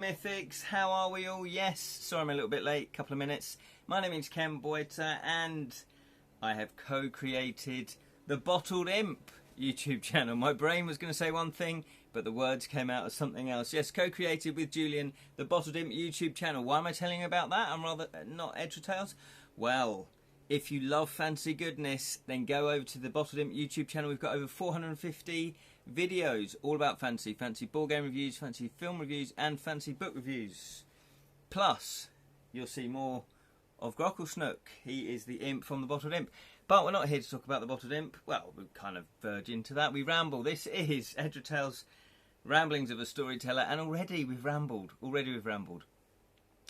Mythics, how are we all? Yes, sorry I'm a little bit late, couple of minutes. My name is Ken Boyter and I have co-created the Bottled Imp YouTube channel. My brain was going to say one thing, but the words came out as something else. Yes, co-created with Julian, the Bottled Imp YouTube channel. Why am I telling you about that? I'm rather not Edra Tales. Well, if you love fancy goodness, then go over to the Bottled Imp YouTube channel. We've got over 450 videos all about fancy board game reviews, fancy film reviews and fancy book reviews. Plus you'll see more of Grocklesnook. He is the imp from the Bottled Imp, but we're not here to talk about the Bottled Imp. Well, we kind of verge into that. We ramble. This is Edra Tales Ramblings of a Storyteller, and already we've rambled.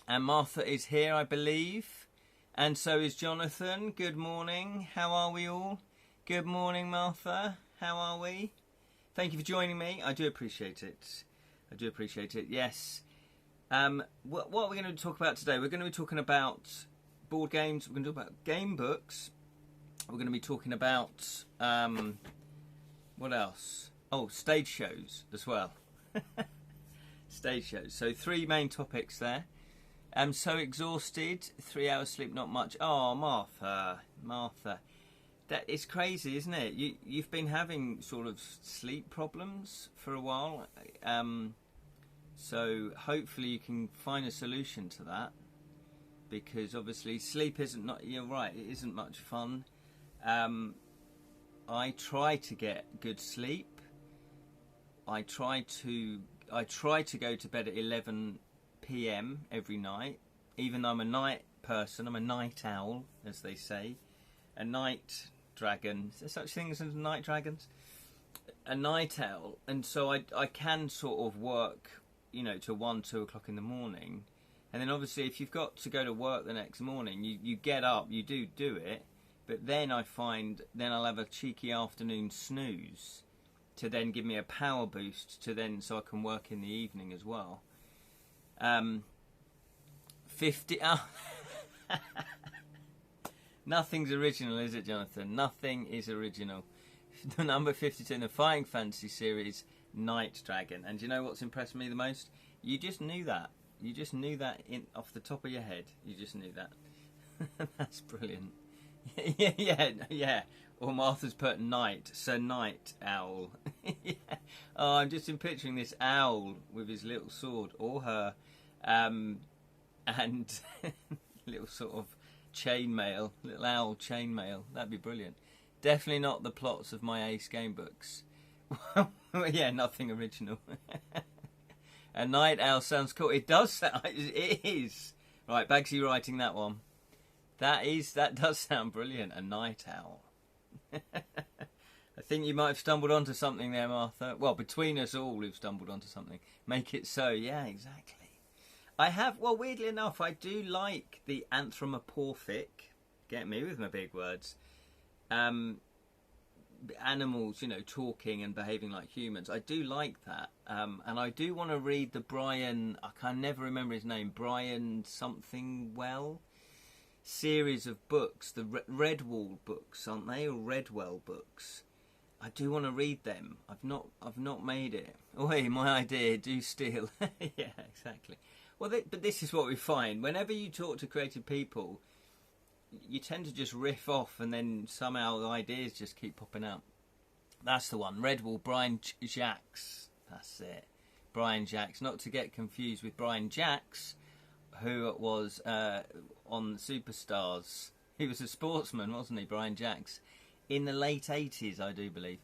And Martha is here, I believe, and so is Jonathan. Good morning, how are we all? Good morning, Martha, how are we? Thank you for joining me. I do appreciate it. Yes. What are we going to talk about today? We're going to be talking about board games. We're going to talk about game books. We're going to be talking about what else? Oh, stage shows as well. Stage shows. So 3 main topics there. I'm so exhausted. 3 hours sleep, not much. Oh, Martha. That is crazy, isn't it? You've been having sort of sleep problems for a while, so hopefully you can find a solution to that, because obviously sleep you're right, it isn't much fun. I try to get good sleep. I try to go to bed at 11 PM every night, even though I'm a night person. I'm a night owl, as they say. A night dragon. Is there such things as night dragons? A night owl. And so I can sort of work, to 1, 2 o'clock in the morning. And then obviously if you've got to go to work the next morning, you get up, you do it. But then I find, I'll have a cheeky afternoon snooze to then give me a power boost so I can work in the evening as well. 50... Nothing's original, is it, Jonathan? Nothing is original. The number 52 in the Flying Fantasy series, Night Dragon. And do you know what's impressed me the most? You just knew that. You just knew that off the top of your head. You just knew that. That's brilliant. yeah. Or Martha's put night, so night owl. Yeah. Oh, I'm just picturing this owl with his little sword, or her, and little sort of chainmail, little owl chainmail. That'd be brilliant. Definitely not the plots of my Ace game books. Yeah, nothing original. A night owl sounds cool. It does sound. It is. Right, Bagsy writing that one. That does sound brilliant. A night owl. I think you might have stumbled onto something there, Martha. Well, between us all, we've stumbled onto something. Make it so. Yeah, exactly. Weirdly enough, I do like the anthropomorphic, get me with my big words, animals, talking and behaving like humans. I do like that. And I do want to read the Brian, I can never remember his name, Brian something series of books, the Redwall books, aren't they? Or Redwell books. I do want to read them. I've not made it. Oh, hey, my idea, do steal. Yeah, exactly. Well, but this is what we find. Whenever you talk to creative people, you tend to just riff off, and then somehow the ideas just keep popping out. That's the one. Redwall, Brian Jacks. That's it. Brian Jacks. Not to get confused with Brian Jacks, who was on Superstars. He was a sportsman, wasn't he, Brian Jacks? In the late 80s, I do believe.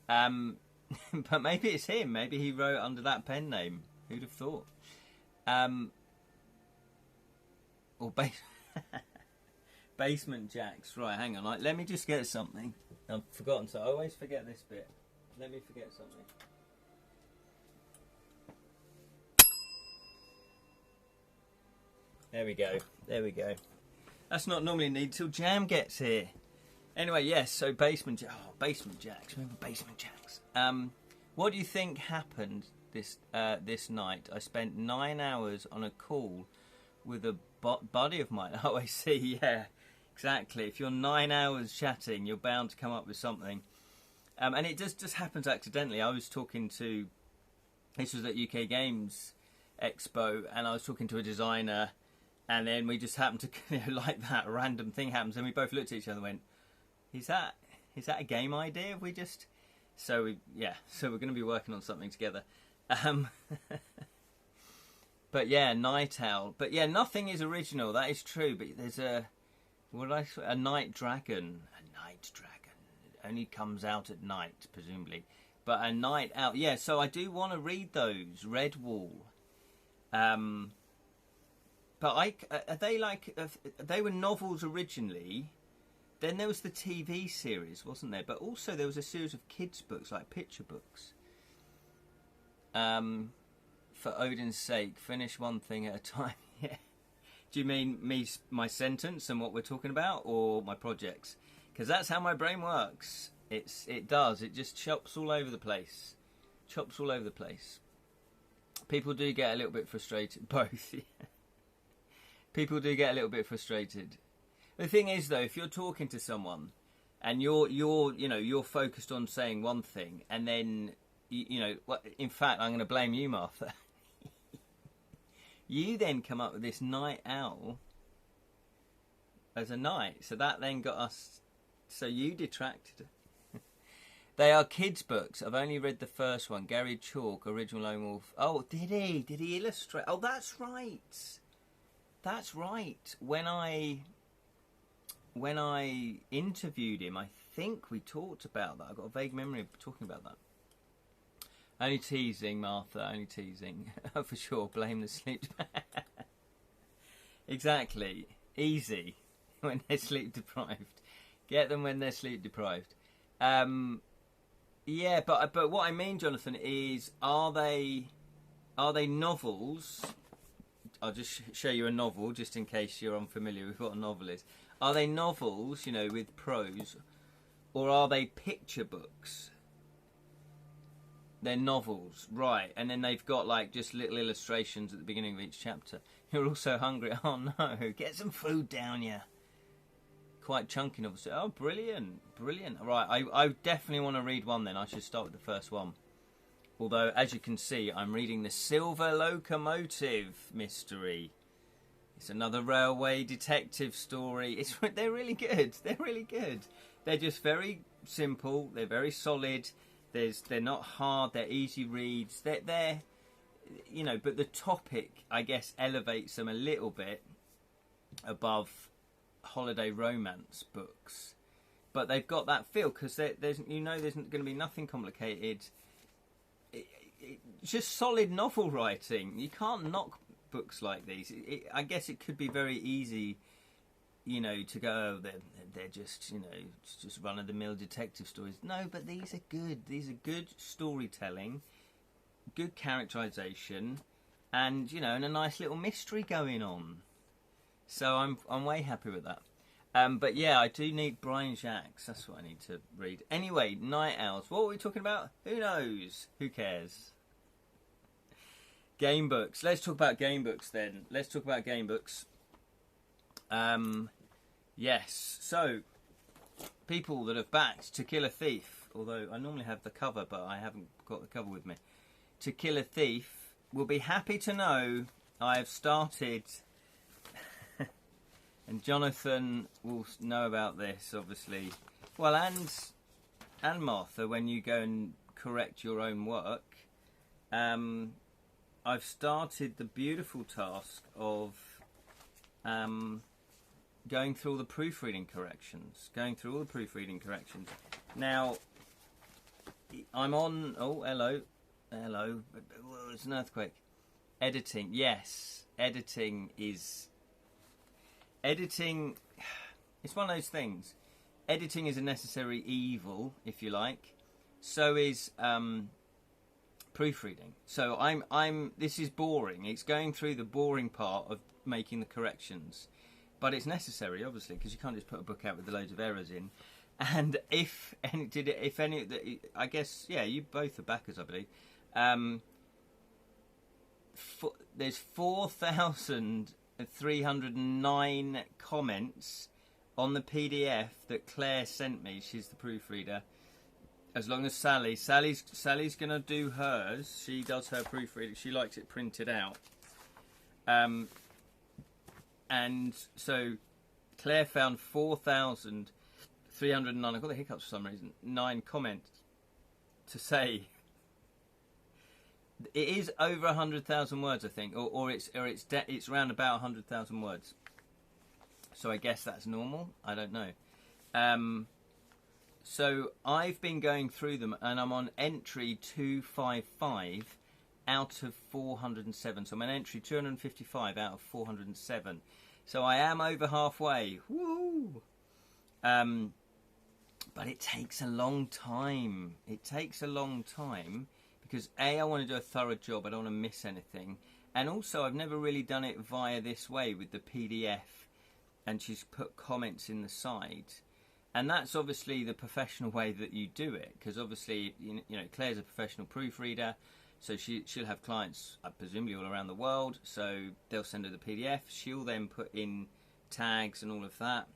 But maybe it's him. Maybe he wrote under that pen name. Who'd have thought? Or Basement Jacks. Right, hang on. Let me just get something. I've forgotten, so I always forget this bit. Let me forget something. There we go. That's not normally needed till Jam gets here. Anyway, yes, so Basement Jacks. Remember Basement Jacks? What do you think happened this night? I spent 9 hours on a call with a buddy of mine. Oh, I see. Yeah, exactly. If you're 9 hours chatting, you're bound to come up with something. And it just happens accidentally. I was talking to, this was at UK Games expo, and I was talking to a designer, and then we just happened to, like that, a random thing happens, and we both looked at each other and went, is that a game idea? Have we just... So we're going to be working on something together. But yeah, Night Owl. But yeah, nothing is original. That is true. But there's a night dragon. A night dragon. It only comes out at night, presumably. But a night owl. Yeah. So I do want to read those. Redwall. But are they like? They were novels originally. Then there was the TV series, wasn't there? But also there was a series of kids' books, like picture books. For Odin's sake, finish one thing at a time. Yeah. Do you mean my sentence and what we're talking about, or my projects? Because that's how my brain works. It does. It just chops all over the place. Chops all over the place. People do get a little bit frustrated. Both. Yeah. People do get a little bit frustrated. The thing is, though, if you're talking to someone and you're focused on saying one thing, and then in fact, I'm going to blame you, Martha. You then come up with this night owl as a night, so that then got us. So you detracted. They are kids' books. I've only read the first one. Gary Chalk, original Lone Wolf. Oh, did he? Did he illustrate? Oh, that's right. That's right. When I interviewed him, I think we talked about that. I've got a vague memory of talking about that. Only teasing, Martha, only teasing. For sure, blame the sleep. Exactly. Easy. When they're sleep deprived. Get them when they're sleep deprived. Yeah, but what I mean, Jonathan, is are they novels? I'll just show you a novel, just in case you're unfamiliar with what a novel is. Are they novels, with prose, or are they picture books? They're novels, right? And then they've got like just little illustrations at the beginning of each chapter. You're also hungry. Oh no, get some food down you. Quite chunky novels. Oh, brilliant, brilliant. Right, I definitely want to read one then. I should start with the first one. Although, as you can see, I'm reading the Silver Locomotive mystery. It's another railway detective story. They're really good. They're really good. They're just very simple. They're very solid. They're not hard. They're easy reads. They're but the topic, I guess, elevates them a little bit above holiday romance books. But they've got that feel because there's going to be nothing complicated. It's just solid novel writing. You can't knock books like these. I guess it could be very easy, to go, they're just, just run-of-the-mill detective stories. No, but these are good. These are good storytelling, good characterization, and, and a nice little mystery going on. So I'm way happy with that. But yeah, I do need Brian Jacques. That's what I need to read. Anyway, Night Owls. What were we talking about? Who knows? Who cares? Game books. Let's talk about game books then. Let's talk about game books. Yes. So, people that have backed To Kill a Thief, although I normally have the cover, but I haven't got the cover with me. To Kill a Thief will be happy to know I have started... And Jonathan will know about this, obviously. Well, and Martha, when you go and correct your own work, I've started the beautiful task of going through all the proofreading corrections. Now, I'm on... Oh, hello. Hello. Oh, it's an earthquake. Editing. Yes. Editing, it's one of those things. Editing is a necessary evil, if you like. So is proofreading. So this is boring. It's going through the boring part of making the corrections. But it's necessary, obviously, because you can't just put a book out with loads of errors in. And I guess, yeah, you both are backers, I believe. There's 4,309 comments on the PDF that Claire sent me. She's the proofreader. As long as Sally's going to do hers. She does her proofreading. She likes it printed out. And so Claire found 4,309. I got the hiccups for some reason. 9 comments to say it is over 100,000 words, I think, or it's around about 100,000 words. So I guess that's normal. I don't know. So I've been going through them, and I'm on entry 255 out of 407. So I'm on entry 255 out of 407. So I am over halfway. Woo! But it takes a long time. It takes a long time because A, I want to do a thorough job. I don't want to miss anything. And also, I've never really done it via this way with the PDF. And she's put comments in the side. And that's obviously the professional way that you do it. Because obviously, you know, Claire's a professional proofreader. So she'll have clients, presumably all around the world. So they'll send her the PDF. She'll then put in tags and all of that.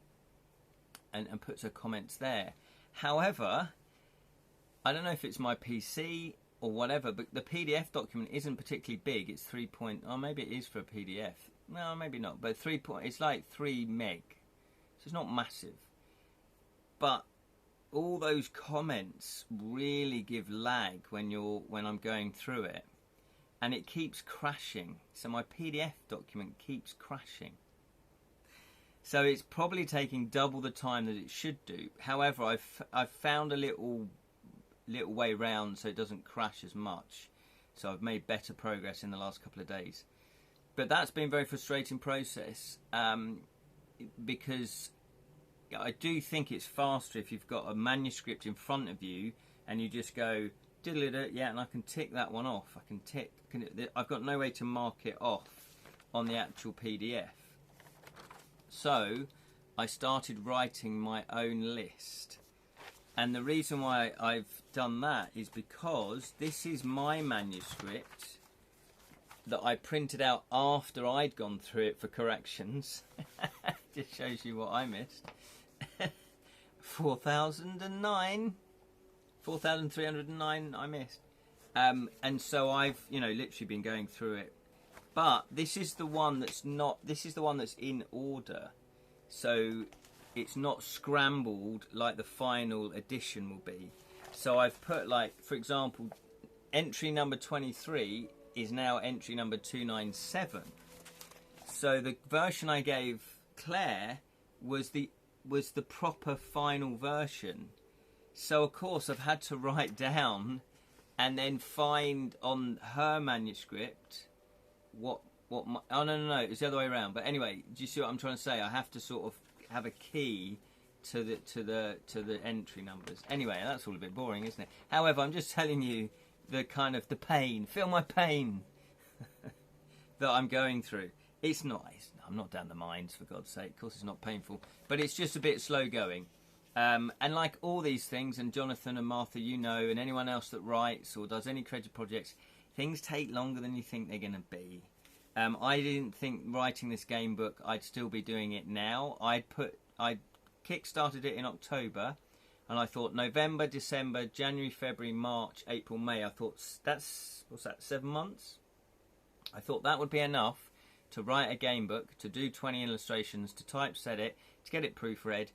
And puts her comments there. However, I don't know if it's my PC or whatever, but the PDF document isn't particularly big. It's 3 point... Oh, maybe it is for a PDF. No, maybe not. But it's like 3 meg. So it's not massive. But all those comments really give lag when I'm going through it. And it keeps crashing. So my PDF document keeps crashing. So it's probably taking double the time that it should do. However, I've found a little way round so it doesn't crash as much. So I've made better progress in the last couple of days. But that's been a very frustrating process because I do think it's faster if you've got a manuscript in front of you and you just go diddle-diddle, yeah, and I can tick that one off. I've got no way to mark it off on the actual PDF. So I started writing my own list. And the reason why I've done that is because this is my manuscript that I printed out after I'd gone through it for corrections. Just shows you what I missed. 4,309 I missed. And so I've, literally been going through it. But this is the one that's in order. So it's not scrambled like the final edition will be. So I've put, like, for example, entry number 23 is now entry number 297. So the version I gave Claire was the proper final version. So of course I've had to write down and then find on her manuscript what my, oh no, it's the other way around. But anyway, do you see what I'm trying to say? I have to sort of have a key to the entry numbers. Anyway, that's all a bit boring, isn't it? However, I'm just telling you the pain. Feel my pain that I'm going through. I'm not down the mines, for God's sake. Of course, it's not painful, but it's just a bit slow going. And like all these things, and Jonathan and Martha, and anyone else that writes or does any creative projects, things take longer than you think they're going to be. I didn't think writing this game book I'd still be doing it now. I kick-started it in October, and I thought November, December, January, February, March, April, May. I thought what's that, 7 months? I thought that would be enough to write a game book, to do 20 illustrations, to typeset it, to get it proofread,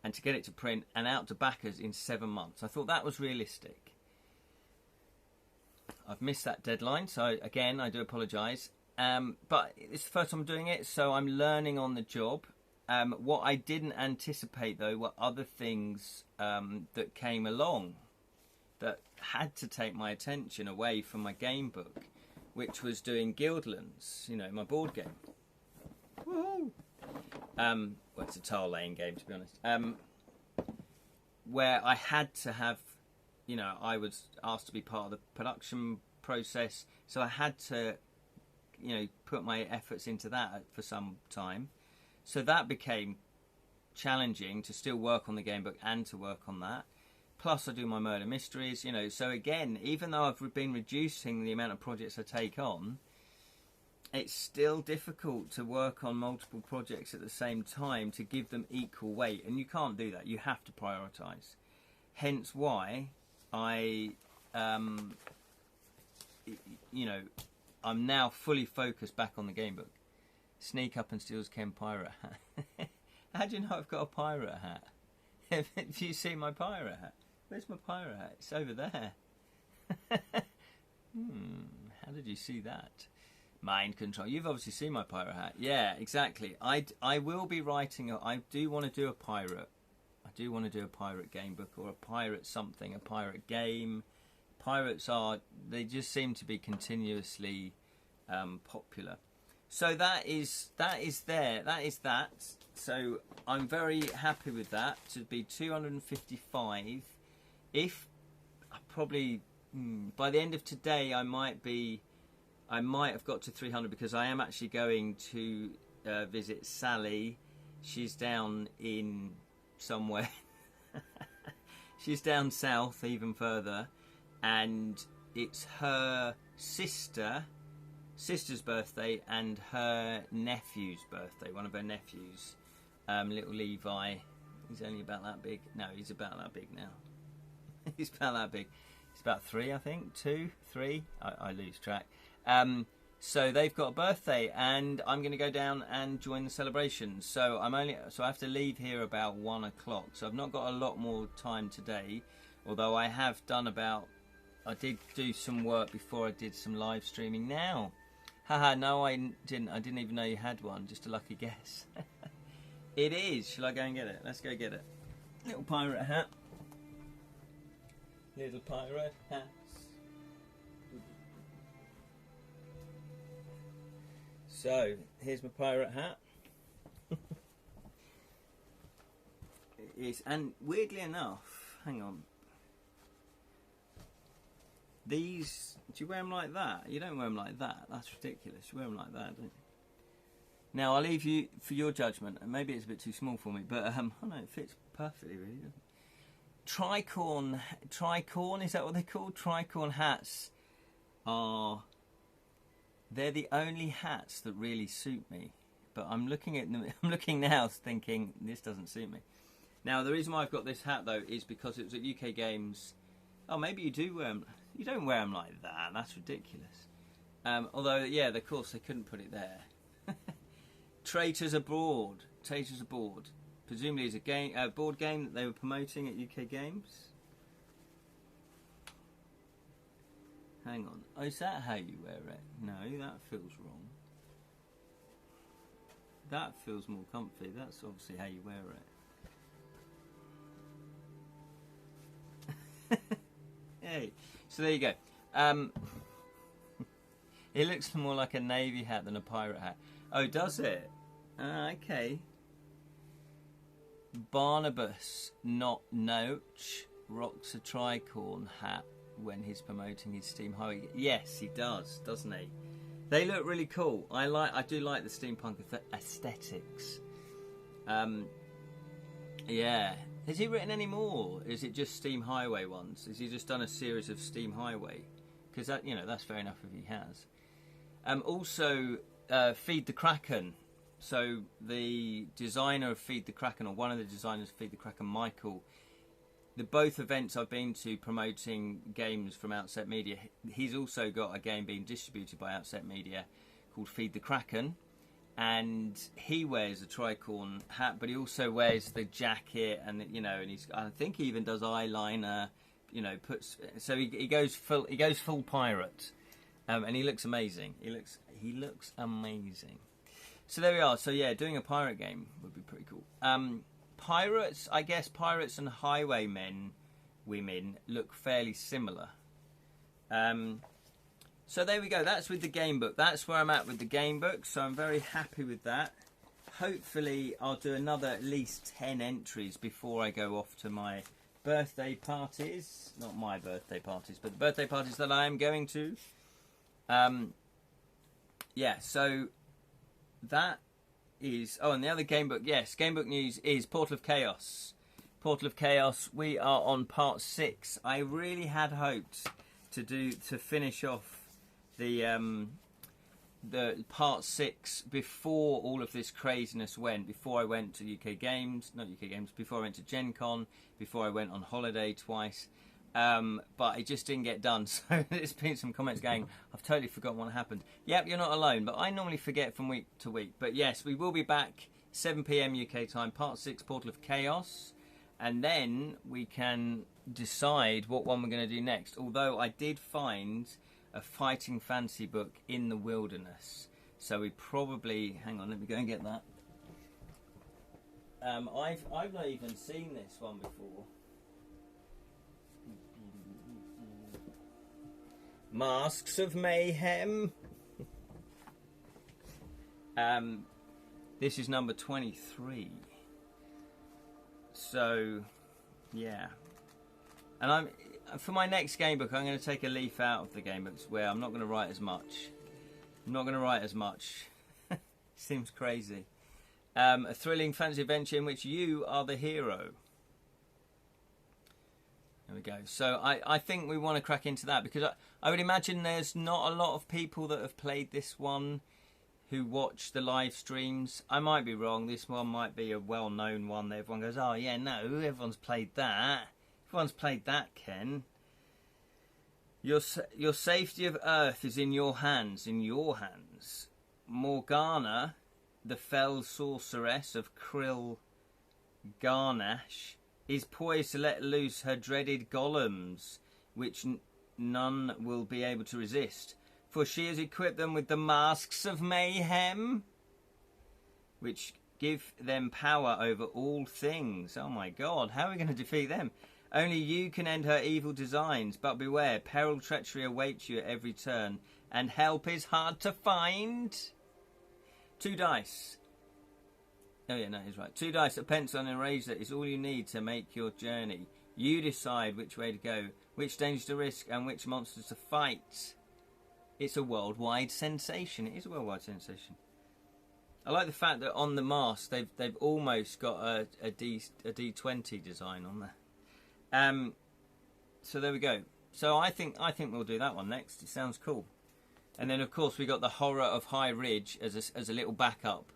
and to get it to print and out to backers in 7 months. I thought that was realistic. I've missed that deadline, so again, I do apologise. But it's the first time I'm doing it, so I'm learning on the job. What I didn't anticipate, though, were other things that came along that had to take my attention away from my game book, which was doing Guildlands, my board game. Woohoo! Well, it's a tile-laying game, to be honest. Where I had to have, I was asked to be part of the production process, so I had to, put my efforts into that for some time. So that became challenging to still work on the game book and to work on that. Plus I do my murder mysteries, so again, even though I've been reducing the amount of projects I take on, it's still difficult to work on multiple projects at the same time to give them equal weight, and you can't do that. You have to prioritise. Hence why I I'm now fully focused back on the game book. Sneak up and steals Ken pirate hat. How do you know I've got a pirate hat? If you see my pirate hat, where's my pirate hat? It's over there. How did you see that? Mind control. You've obviously seen my pirate hat. Yeah, exactly. I will be writing. I do want to do a pirate. I do want to do a pirate game book or a pirate something, a pirate game. Pirates they just seem to be continuously popular. So that is there. That is that. So I'm very happy with that. To be 255. If probably by the end of today, I might have got to 300 because I am actually going to visit Sally. She's down in somewhere. She's down south even further, and it's her sister's birthday and her nephew's birthday. One of her nephews, little Levi. He's only about that big. No, he's about that big now. He's about that big. He's about 3, I think. 2, 3. I lose track. So they've got a birthday, and I'm going to go down and join the celebration. So I have to leave here about 1 o'clock. So I've not got a lot more time today, although I have done I did do some work before I did some live streaming now. Haha, no, I didn't. I didn't even know you had one. Just a lucky guess. It is. Shall I go and get it? Let's go get it. Little pirate hat. Little pirate hats. So, here's my pirate hat. It is, and weirdly enough, hang on. These, do you wear them like that? You don't wear them like that. That's ridiculous. You wear them like that, don't you? Now, I'll leave you for your judgment. And maybe it's a bit too small for me, but oh no, it fits perfectly, really. Tricorn, is that what they're called? Tricorn hats they're the only hats that really suit me. But I'm looking at them, I'm looking now thinking, this doesn't suit me. Now, the reason why I've got this hat, though, is because it was at UK Games. Oh, maybe you do wear them. You don't wear them like that. That's ridiculous. Although, yeah, of course, they couldn't put it there. Traitors Abroad. Traitors Abroad. Presumably it's a board game that they were promoting at UK Games. Hang on. Oh, is that how you wear it? No, that feels wrong. That feels more comfy. That's obviously how you wear it. Hey. So there you go. It looks more like a navy hat than a pirate hat. Oh, does it? Okay. Barnabas, not Noach, rocks a tricorn hat when he's promoting his Steam Highway. Yes, he does, doesn't he? They look really cool. I do like the steampunk aesthetics. Yeah. Has he written any more? Is it just Steam Highway ones? Has he just done a series of Steam Highway? Because that, that's fair enough if he has. Also, Feed the Kraken. So the designer of Feed the Kraken, or one of the designers of Feed the Kraken, Michael, both events I've been to promoting games from Outset Media, he's also got a game being distributed by Outset Media called Feed the Kraken, and he wears a tricorn hat, but he also wears the jacket, and and I think he even does eyeliner, so he goes full pirate, and he looks amazing. He looks amazing. So there we are. So yeah, doing a pirate game would be pretty cool. Pirates, I guess pirates and highwaymen, women, look fairly similar. So there we go. That's with the game book. That's where I'm at with the game book. So I'm very happy with that. Hopefully I'll do another at least 10 entries before I go off to my birthday parties. Not my birthday parties, but the birthday parties that I am going to. Yeah, so that is... Oh, and the other game book, yes, game book news is Portal of Chaos. Portal of Chaos, we are on part 6. I really had hoped to finish off the part 6 before all of this craziness went, before I went to UK Games, not UK Games, before I went to Gen Con, before I went on holiday twice. but it just didn't get done. So there's been some comments going, I've totally forgotten what happened. Yep, you're not alone, but I normally forget from week to week. But yes, we will be back 7 PM UK time, part 6, Portal of Chaos, and then we can decide what one we're going to do next. Although I did find a fighting fantasy book in the wilderness, so we probably, hang on, let me go and get that. I've not even seen this one before. Masks of Mayhem. This is number 23. So, yeah. And for my next game book, I'm going to take a leaf out of the game books where I'm not going to write as much. I'm not going to write as much. Seems crazy. A thrilling fantasy adventure in which you are the hero. There we go. So I think we want to crack into that, because I would imagine there's not a lot of people that have played this one who watch the live streams. I might be wrong. This one might be a well-known one that everyone goes, oh yeah, no, everyone's played that. Everyone's played that, Ken. Your safety of Earth is in your hands, Morgana, the fell sorceress of Krill Garnash, is poised to let loose her dreaded golems, which none will be able to resist, for she has equipped them with the masks of mayhem, which give them power over all things. Oh my god, how are we going to defeat them? Only you can end her evil designs, but beware, peril, treachery awaits you at every turn, and help is hard to find. 2 dice. Oh yeah, no, he's right. 2 dice, a pencil and an eraser is all you need to make your journey. You decide which way to go, which dangers to risk, and which monsters to fight. It's a worldwide sensation. It is a worldwide sensation. I like the fact that on the mask they've almost got a D20 design on there. So there we go. So I think we'll do that one next. It sounds cool. And then of course we got the Horror of High Ridge as a little backup.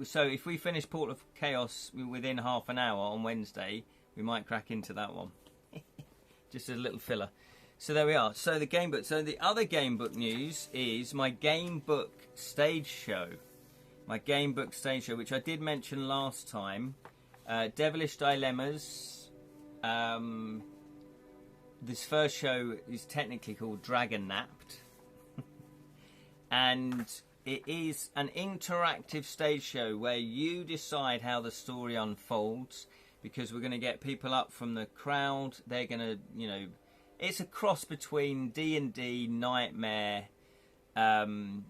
So if we finish Portal of Chaos within half an hour on Wednesday, we might crack into that one. Just as a little filler. So there we are. So the game book. So the other game book news is my game book stage show. My game book stage show, which I did mention last time. Devilish Dilemmas. This first show is technically called Dragon Napped. And it is an interactive stage show where you decide how the story unfolds, because we're going to get people up from the crowd. They're going to, it's a cross between D&D, Nightmare, the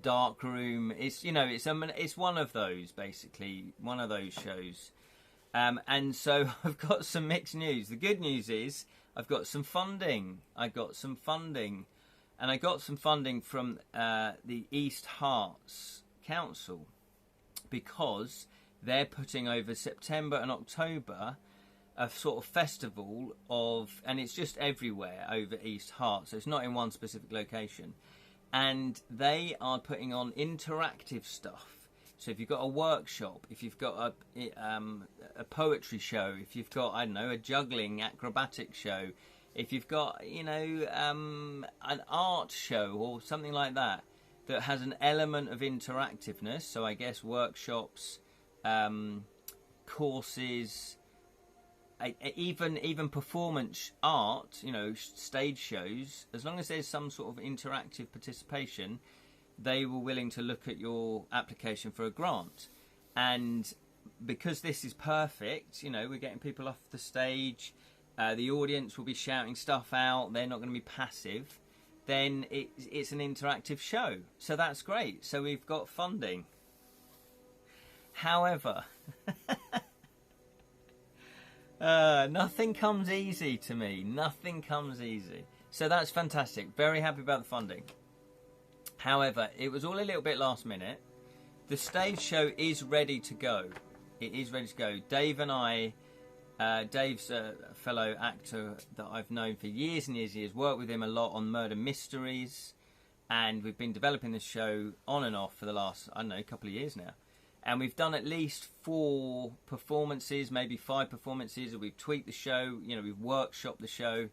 Dark Room. It's one of those, basically, one of those shows. And so I've got some mixed news. The good news is I've got some funding. And I got some funding from the East Hearts Council, because they're putting over September and October a sort of festival and it's just everywhere over East Hearts, so it's not in one specific location. And they are putting on interactive stuff. So if you've got a workshop, if you've got a poetry show, if you've got, I don't know, a juggling acrobatic show, if you've got, an art show or something like that has an element of interactiveness, so I guess workshops, courses, even performance art, stage shows, as long as there's some sort of interactive participation, they were willing to look at your application for a grant. And because this is perfect, we're getting people off the stage, the audience will be shouting stuff out, they're not going to be passive, then it's an interactive show. So that's great. So we've got funding. However, nothing comes easy to me. Nothing comes easy. So that's fantastic. Very happy about the funding. However, it was all a little bit last minute. The stage show is ready to go. It is ready to go. Dave and I, Dave's a fellow actor that I've known for years and years and years, worked with him a lot on murder mysteries, and we've been developing this show on and off for the last, couple of years now. And we've done at least 4 performances, maybe 5 performances, or we've tweaked the show, you know, we've workshopped the show.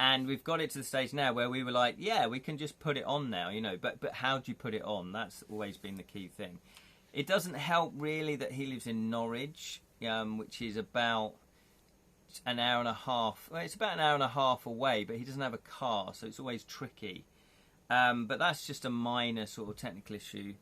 And we've got it to the stage now where we were like, yeah, we can just put it on now, you know. But how do you put it on? That's always been the key thing. It doesn't help really that he lives in Norwich, which is about an hour and a half. Well, it's about an hour and a half away, but he doesn't have a car, so it's always tricky. But that's just a minor sort of technical issue,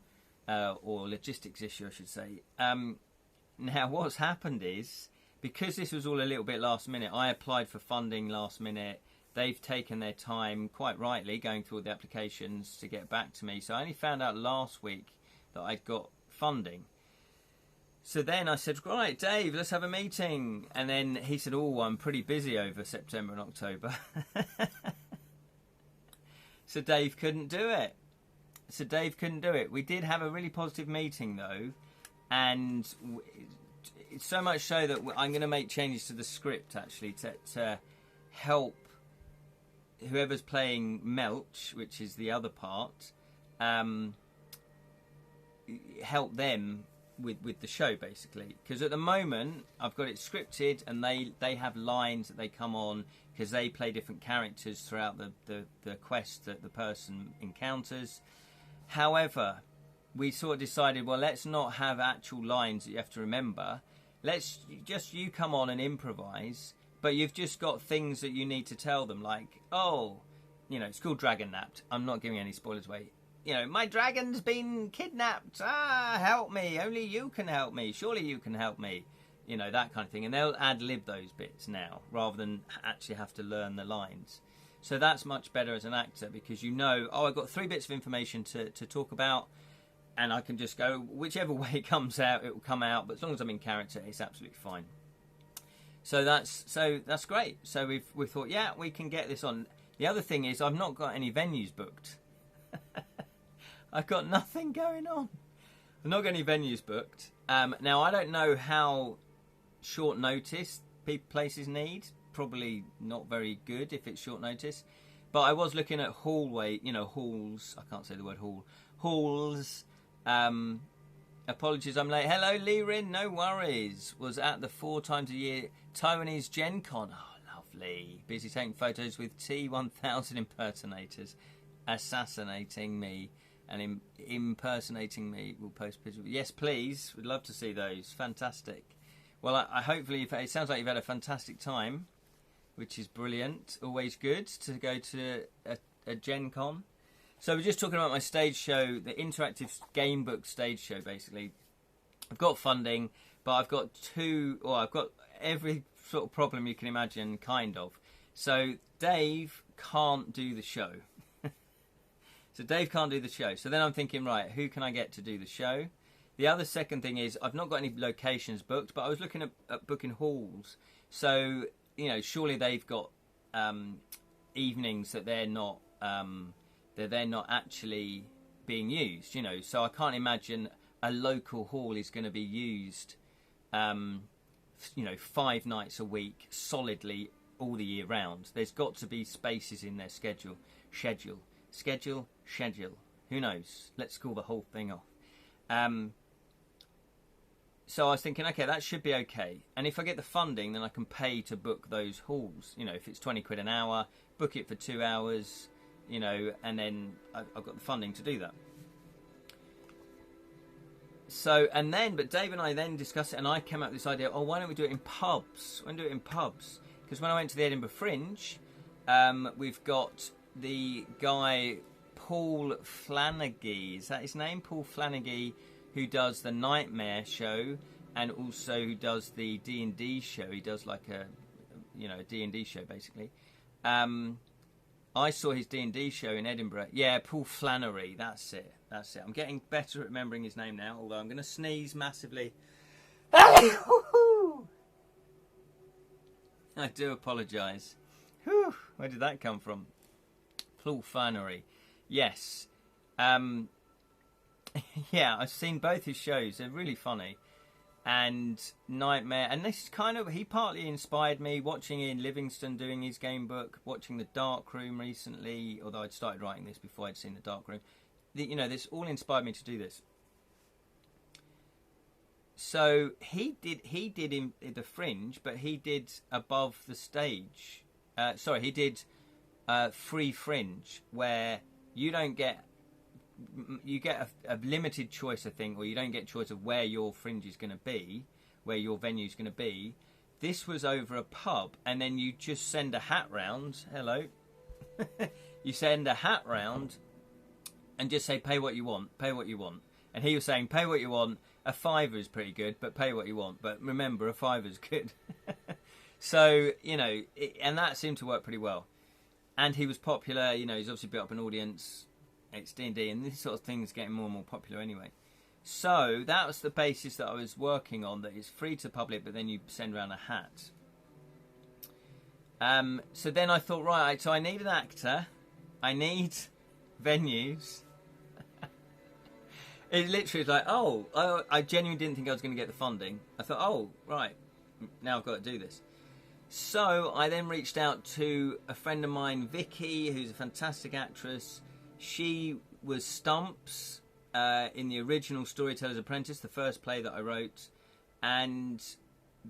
or logistics issue, I should say. Now, what's happened is, because this was all a little bit last minute, I applied for funding last minute. They've taken their time, quite rightly, going through all the applications to get back to me. So I only found out last week that I'd got funding. So then I said, right, Dave, let's have a meeting. And then he said, oh, I'm pretty busy over September and October. So Dave couldn't do it. We did have a really positive meeting, though. And it's so much so that I'm going to make changes to the script, actually, to help whoever's playing Melch, which is the other part, help them with the show, basically. Because at the moment I've got it scripted, and they have lines that they come on because they play different characters throughout the quest that the person encounters. However, we sort of decided, well, let's not have actual lines that you have to remember. Let's just, you come on and improvise, but you've just got things that you need to tell them, like, oh, you know, it's called Dragon Napped. I'm not giving any spoilers away. You know, my dragon's been kidnapped. Ah, help me. Only you can help me. Surely you can help me. You know, that kind of thing. And they'll ad-lib those bits now, rather than actually have to learn the lines. So that's much better as an actor, because you know, oh, I've got 3 bits of information to talk about, and I can just go, whichever way it comes out, it will come out. But as long as I'm in character, it's absolutely fine. So that's great. So we thought, yeah, we can get this on. The other thing is, I've not got any venues booked. I've got nothing going on. I've not got any venues booked. Now, I don't know how short notice places need. Probably not very good if it's short notice. But I was looking at halls. I can't say the word hall. Halls. Apologies, I'm late. Hello, Lirin. No worries. Was at the 4 times a year Taiwanese Gen Con. Oh, lovely. Busy taking photos with T1000 impersonators assassinating me and impersonating me. We'll post pictures. Yes, please. We'd love to see those. Fantastic. Well, I hopefully, it sounds like you've had a fantastic time, which is brilliant. Always good to go to a Gen Con. So we're just talking about my stage show, the interactive game book stage show, basically. I've got funding, but I've got I've got every sort of problem you can imagine, kind of. So Dave can't do the show. So then I'm thinking, right, who can I get to do the show? The other second thing is, I've not got any locations booked, but I was looking at booking halls. So, you know, surely they've got evenings that they're not actually being used, you know. So I can't imagine a local hall is going to be used, 5 nights a week, solidly all the year round. There's got to be spaces in their schedule. Who knows? Let's call the whole thing off. So I was thinking, okay, that should be okay. And if I get the funding, then I can pay to book those halls. You know, if it's 20 quid an hour, book it for 2 hours, you know, and then I've got the funding to do that. So, but Dave and I then discussed it, and I came up with this idea, why don't we do it in pubs? Because when I went to the Edinburgh Fringe, we've got the guy, Paul Flanagan, is that his name? Paul Flanagan, who does the Nightmare show, and also who does the D&D show. He does like a D&D show, basically. I saw his D&D show in Edinburgh. Yeah, Paul Flannery, that's it. I'm getting better at remembering his name now, although I'm going to sneeze massively. I do apologise. Where did that come from? Paul Flannery. Yes. Yeah, I've seen both his shows. They're really funny. And Nightmare. And this kind of, he partly inspired me watching Ian Livingstone doing his game book, watching The Dark Room recently, although I'd started writing this before I'd seen The Dark Room. This all inspired me to do this. So he did in the Fringe, but he did above the stage. Sorry, he did free Fringe, where you don't get a limited choice, I think, or you don't get choice of where your Fringe is going to be, where your venue is going to be. This was over a pub, and then you just send a hat round. Hello. You send a hat round and just say, pay what you want, pay what you want. And he was saying, pay what you want. A £5 is pretty good, but pay what you want. But remember, a £5 is good. So, and that seemed to work pretty well. And he was popular, he's obviously built up an audience. It's D&D, and this sort of thing is getting more and more popular anyway. So that was the basis that I was working on, that it's free to public, but then you send around a hat. So then I thought, right, so I need an actor. I need venues. It literally was like, I genuinely didn't think I was going to get the funding. I thought, right, now I've got to do this. So I then reached out to a friend of mine, Vicky, who's a fantastic actress. She was Stumps in the original Storyteller's Apprentice, the first play that I wrote. And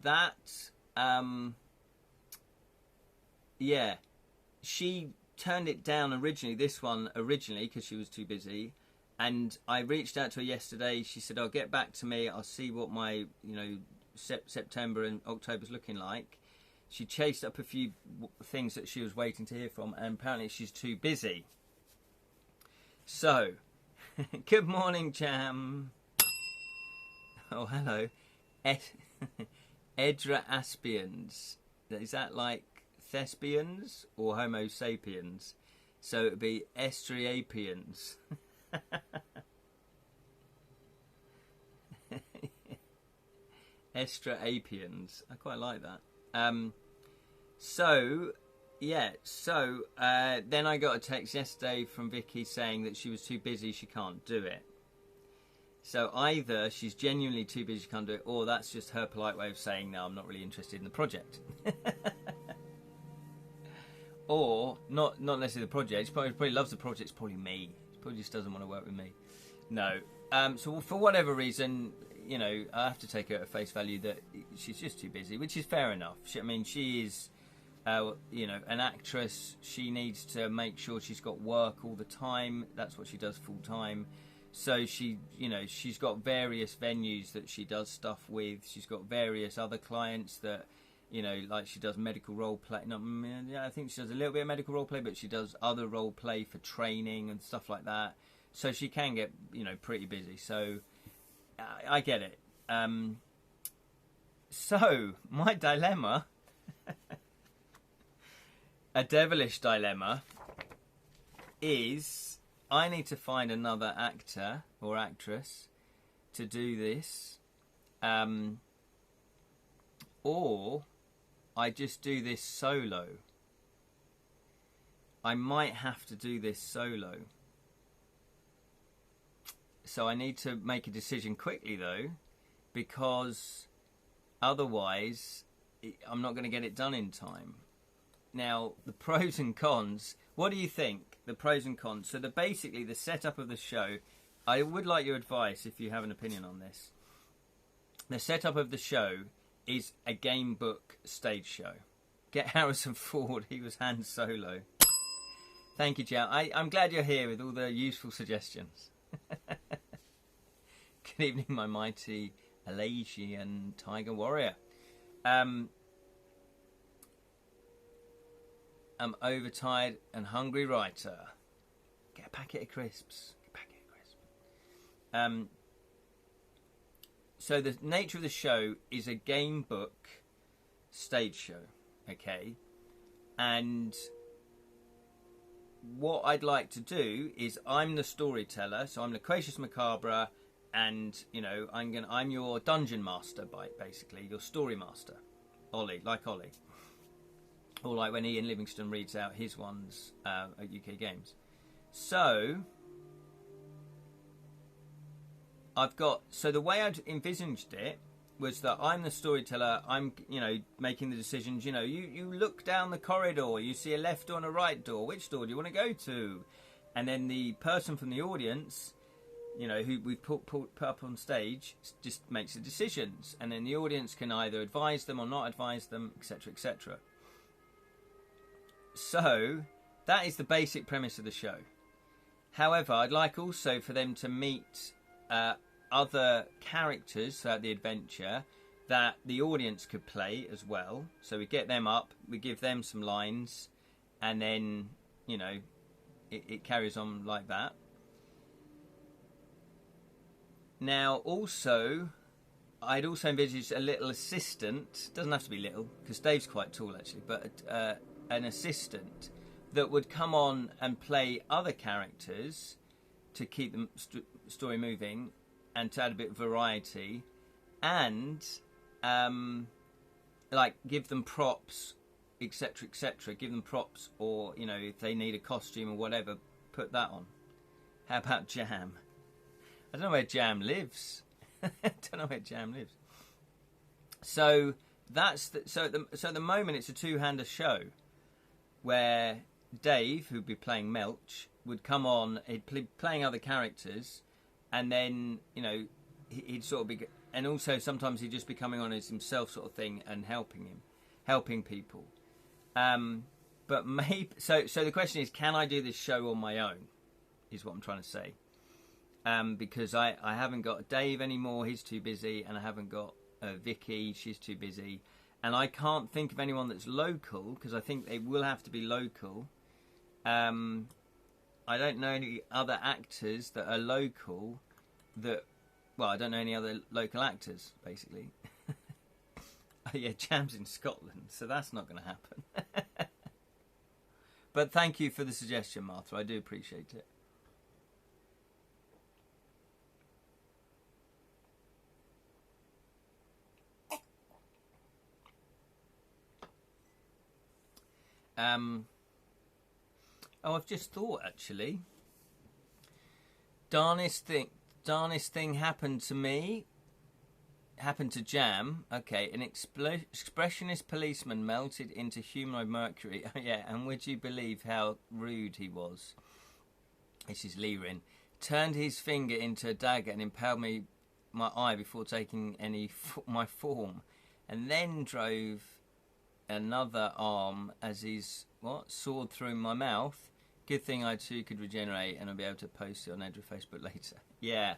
that, she turned it down originally, because she was too busy. And I reached out to her yesterday. She said, I'll get back to me. I'll see what my, September and October's looking like. She chased up a few things that she was waiting to hear from, and apparently she's too busy. So, good morning, Jam. Oh, hello. Edra Aspians. Is that like thespians or Homo sapiens? So it would be Estriapians. Extraordinaire. I quite like that. Then I got a text yesterday from Vicky saying that she was too busy, she can't do it. So either she's genuinely too busy, she can't do it, or that's just her polite way of saying, no, I'm not really interested in the project. Or, not necessarily the project, she probably loves the project, it's probably me. She probably just doesn't want to work with me. No. So for whatever reason, I have to take her at face value that she's just too busy, which is fair enough. She is, an actress. She needs to make sure she's got work all the time. That's what she does full time. So she's got various venues that she does stuff with. She's got various other clients that, like she does medical role play. I think she does a little bit of medical role play, but she does other role play for training and stuff like that. So she can get, pretty busy. So I get it. So my dilemma, a devilish dilemma, is I need to find another actor or actress to do this, or I just do this solo. I might have to do this solo. So I need to make a decision quickly, though, because otherwise I'm not going to get it done in time. Now, the pros and cons. What do you think? The pros and cons. So basically the setup of the show, I would like your advice if you have an opinion on this. The setup of the show is a game book stage show. Get Harrison Ford, he was Han Solo. Thank you, Joe. I'm glad you're here with all the useful suggestions. Good evening, my mighty Alasian tiger warrior. I'm overtired and hungry writer. Get a packet of crisps. So the nature of the show is a game book stage show, okay? And what I'd like to do is I'm the storyteller, so I'm Loquacious McCarbre, and I'm your dungeon master, basically your story master, Ollie, or like when Ian Livingstone reads out his ones at UK Games. So the way I'd envisaged it was that I'm the storyteller. I'm making the decisions. You look down the corridor, you see a left door and a right door. Which door do you want to go to? And then the person from the audience who we've put up on stage just makes the decisions, and then the audience can either advise them or not advise them, etc., etc. So that is the basic premise of the show. However, I'd like also for them to meet other characters throughout the adventure that the audience could play as well. So we get them up, we give them some lines, and then, it carries on like that. Now, also, I'd also envisage a little assistant. Doesn't have to be little, because Dave's quite tall, actually, but an assistant that would come on and play other characters to keep the story moving and to add a bit of variety, and give them props, etc., etc. Give them props, or if they need a costume or whatever, put that on. How about Jam? I don't know where Jam lives. So that's at the moment it's a two-hander show where Dave, who'd be playing Melch, would come on. He'd be playing other characters, and then he'd sort of be, and also sometimes he'd just be coming on as himself, sort of thing, and helping people. But maybe so the question is, can I do this show on my own? Is what I'm trying to say. Because I haven't got Dave anymore, he's too busy, and I haven't got Vicky, she's too busy, and I can't think of anyone that's local, because I think they will have to be local. I don't know any other actors that are local I don't know any other local actors, basically. Oh, yeah, Jam's in Scotland, so that's not going to happen. But thank you for the suggestion, Martha, I do appreciate it. I've just thought, actually. Darnest thing happened to me. Happened to Jam. Okay, an expressionist policeman melted into humanoid mercury. Yeah, and would you believe how rude he was? This is Lirin. Turned his finger into a dagger and impaled my eye before taking my form. And then drove another arm as his sword through my mouth. Good thing I too could regenerate, and I'll be able to post it on Edra Facebook later. Yeah,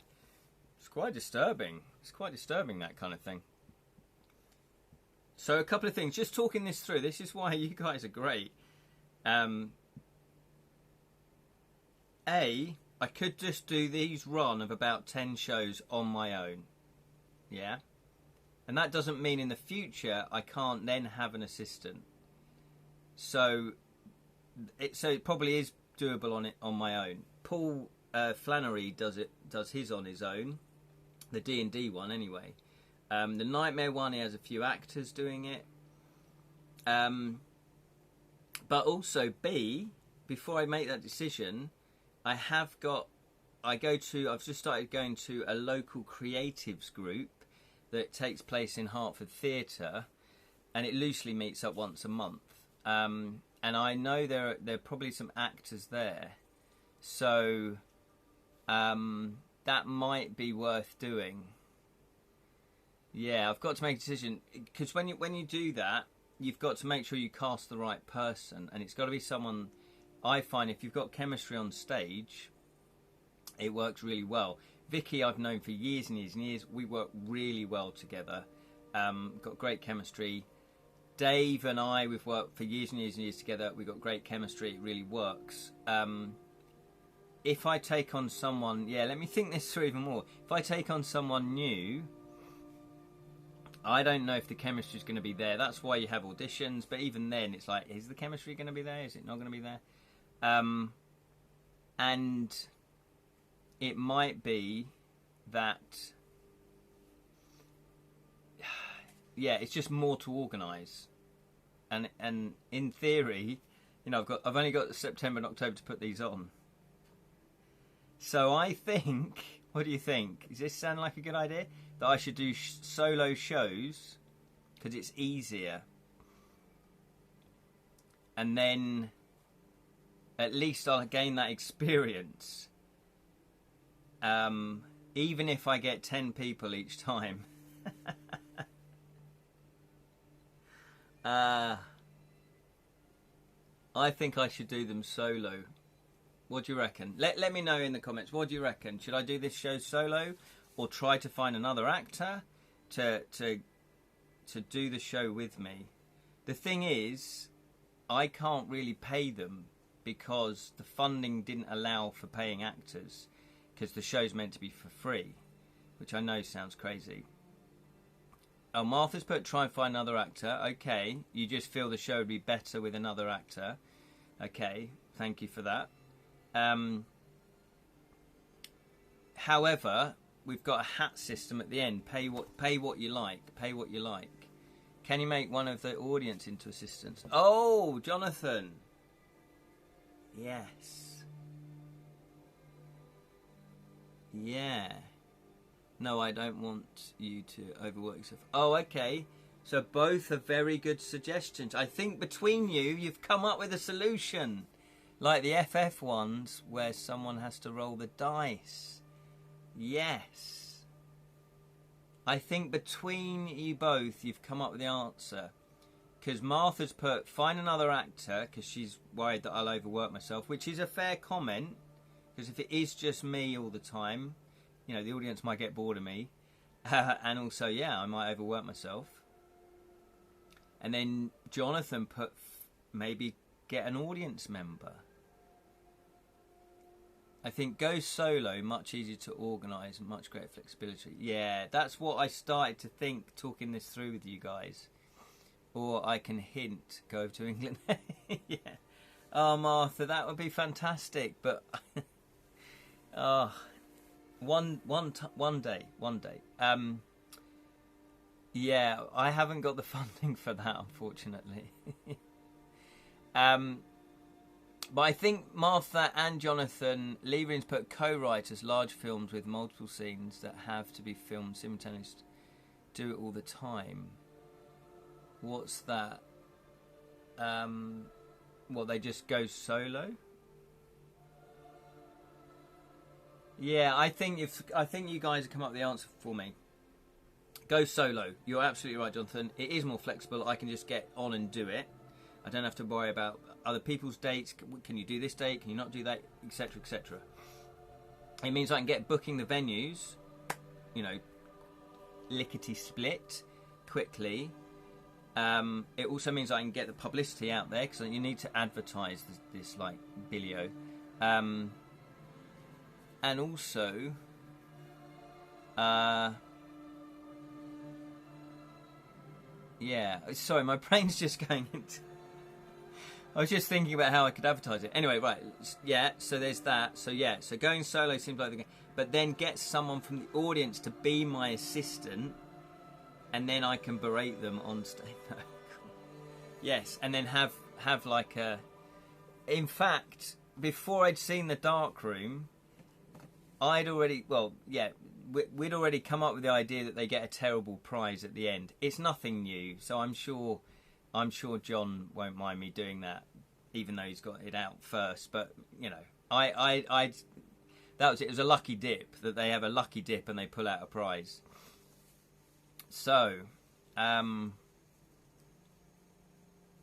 it's quite disturbing. It's quite disturbing, that kind of thing. So a couple of things. Just talking this through. This is why you guys are great. I could just do these run of about 10 shows on my own. Yeah. And that doesn't mean in the future I can't then have an assistant. So it probably is doable on my own. Paul Flannery does his on his own, the D&D one anyway. The Nightmare one, he has a few actors doing it. But also before I make that decision, I've just started going to a local creatives group that takes place in Hertford Theatre, and it loosely meets up once a month. And I know there are probably some actors there, so that might be worth doing. Yeah, I've got to make a decision, because when you do that, you've got to make sure you cast the right person, and it's got to be someone. I find if you've got chemistry on stage, it works really well. Vicky, I've known for years and years and years. We work really well together. Got great chemistry. Dave and I, we've worked for years and years and years together. We've got great chemistry. It really works. If I take on someone... Yeah, let me think this through even more. If I take on someone new, I don't know if the chemistry is going to be there. That's why you have auditions. But even then, it's like, is the chemistry going to be there? Is it not going to be there? And it might be that... Yeah, it's just more to organise. And in theory, I've only got September and October to put these on. So I think, what do you think? Does this sound like a good idea? That I should do solo shows, because it's easier. And then at least I'll gain that experience. Even if I get 10 people each time. I think I should do them solo. What do you reckon? Let me know in the comments. What do you reckon? Should I do this show solo, or try to find another actor to do the show with me? The thing is, I can't really pay them because the funding didn't allow for paying actors, because the show's meant to be for free, which I know sounds crazy. Oh, Martha's put try and find another actor. Okay, you just feel the show would be better with another actor. Okay, thank you for that. However, we've got a hat system at the end. Pay what you like. Pay what you like. Can you make one of the audience into assistants? Oh, Jonathan. Yes. Yeah. No, I don't want you to overwork yourself. Oh, okay. So both are very good suggestions. I think between you, you've come up with a solution. Like the FF ones, where someone has to roll the dice. Yes. I think between you both, you've come up with the answer. Because Martha's put, find another actor, because she's worried that I'll overwork myself, which is a fair comment. Because if it is just me all the time, you know, the audience might get bored of me. And also, yeah, I might overwork myself. And then Jonathan put, maybe get an audience member. I think go solo, much easier to organise, much greater flexibility. Yeah, that's what I started to think, talking this through with you guys. Or I can hint, go to England. Yeah. Oh, Martha, that would be fantastic. But, one day. Yeah, I haven't got the funding for that, unfortunately. But I think Martha and Jonathan, Leaving's put co-writers, large films with multiple scenes that have to be filmed simultaneously, do it all the time. What's that? What, they just go solo? Yeah, I think you guys have come up with the answer for me. Go solo. You're absolutely right, Jonathan. It is more flexible. I can just get on and do it. I don't have to worry about other people's dates. Can you do this date? Can you not do that? Etc. etc. It means I can get booking the venues, you know, lickety split quickly. It also means I can get the publicity out there, because you need to advertise this like billio. And also, yeah. Sorry, my brain's just going into. I was just thinking about how I could advertise it. Anyway, right, yeah, so there's that. So, yeah, so going solo seems like the game. But then get someone from the audience to be my assistant, and then I can berate them on stage. Yes, and then have like a... In fact, before I'd seen The Dark Room, I'd already... Well, yeah, we'd already come up with the idea that they get a terrible prize at the end. It's nothing new, so I'm sure John won't mind me doing that, even though he's got it out first. But you know, that was it. It was a lucky dip that they have a lucky dip and they pull out a prize. So,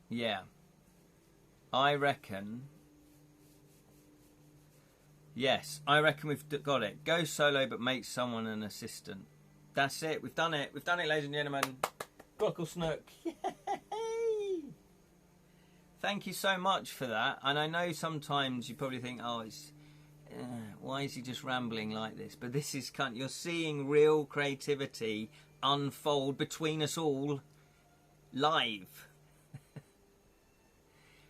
yeah, I reckon. Yes, I reckon we've got it. Go solo, but make someone an assistant. That's it. We've done it. We've done it, ladies and gentlemen. Glockle Snook. Thank you so much for that. And I know sometimes you probably think, oh, it's why is he just rambling like this? But this is you're seeing real creativity unfold between us all live.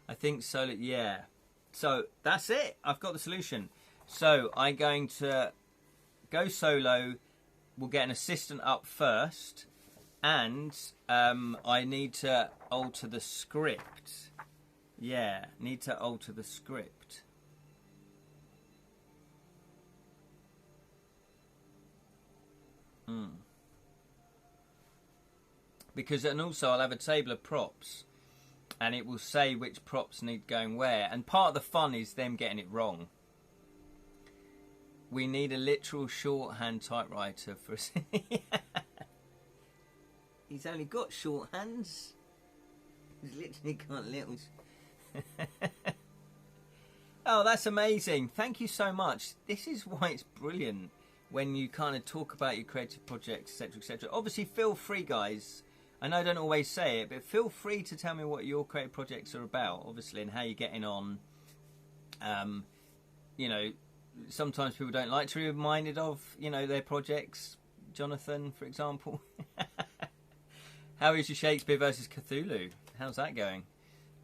I think so. Yeah. So that's it. I've got the solution. So I'm going to go solo. We'll get an assistant up first. And I need to alter the script. Yeah, need to alter the script. Because, and also I'll have a table of props. And it will say which props need going where. And part of the fun is them getting it wrong. We need a literal shorthand typewriter for us. He's only got short hands. He's literally got little... Oh, that's amazing. Thank you so much. This is why it's brilliant when you kind of talk about your creative projects, etc., etc. Obviously, feel free, guys. I know I don't always say it, but feel free to tell me what your creative projects are about, obviously, and how you're getting on. You know, sometimes people don't like to be reminded of, you know, their projects. Jonathan, for example. How is your Shakespeare versus Cthulhu? How's that going?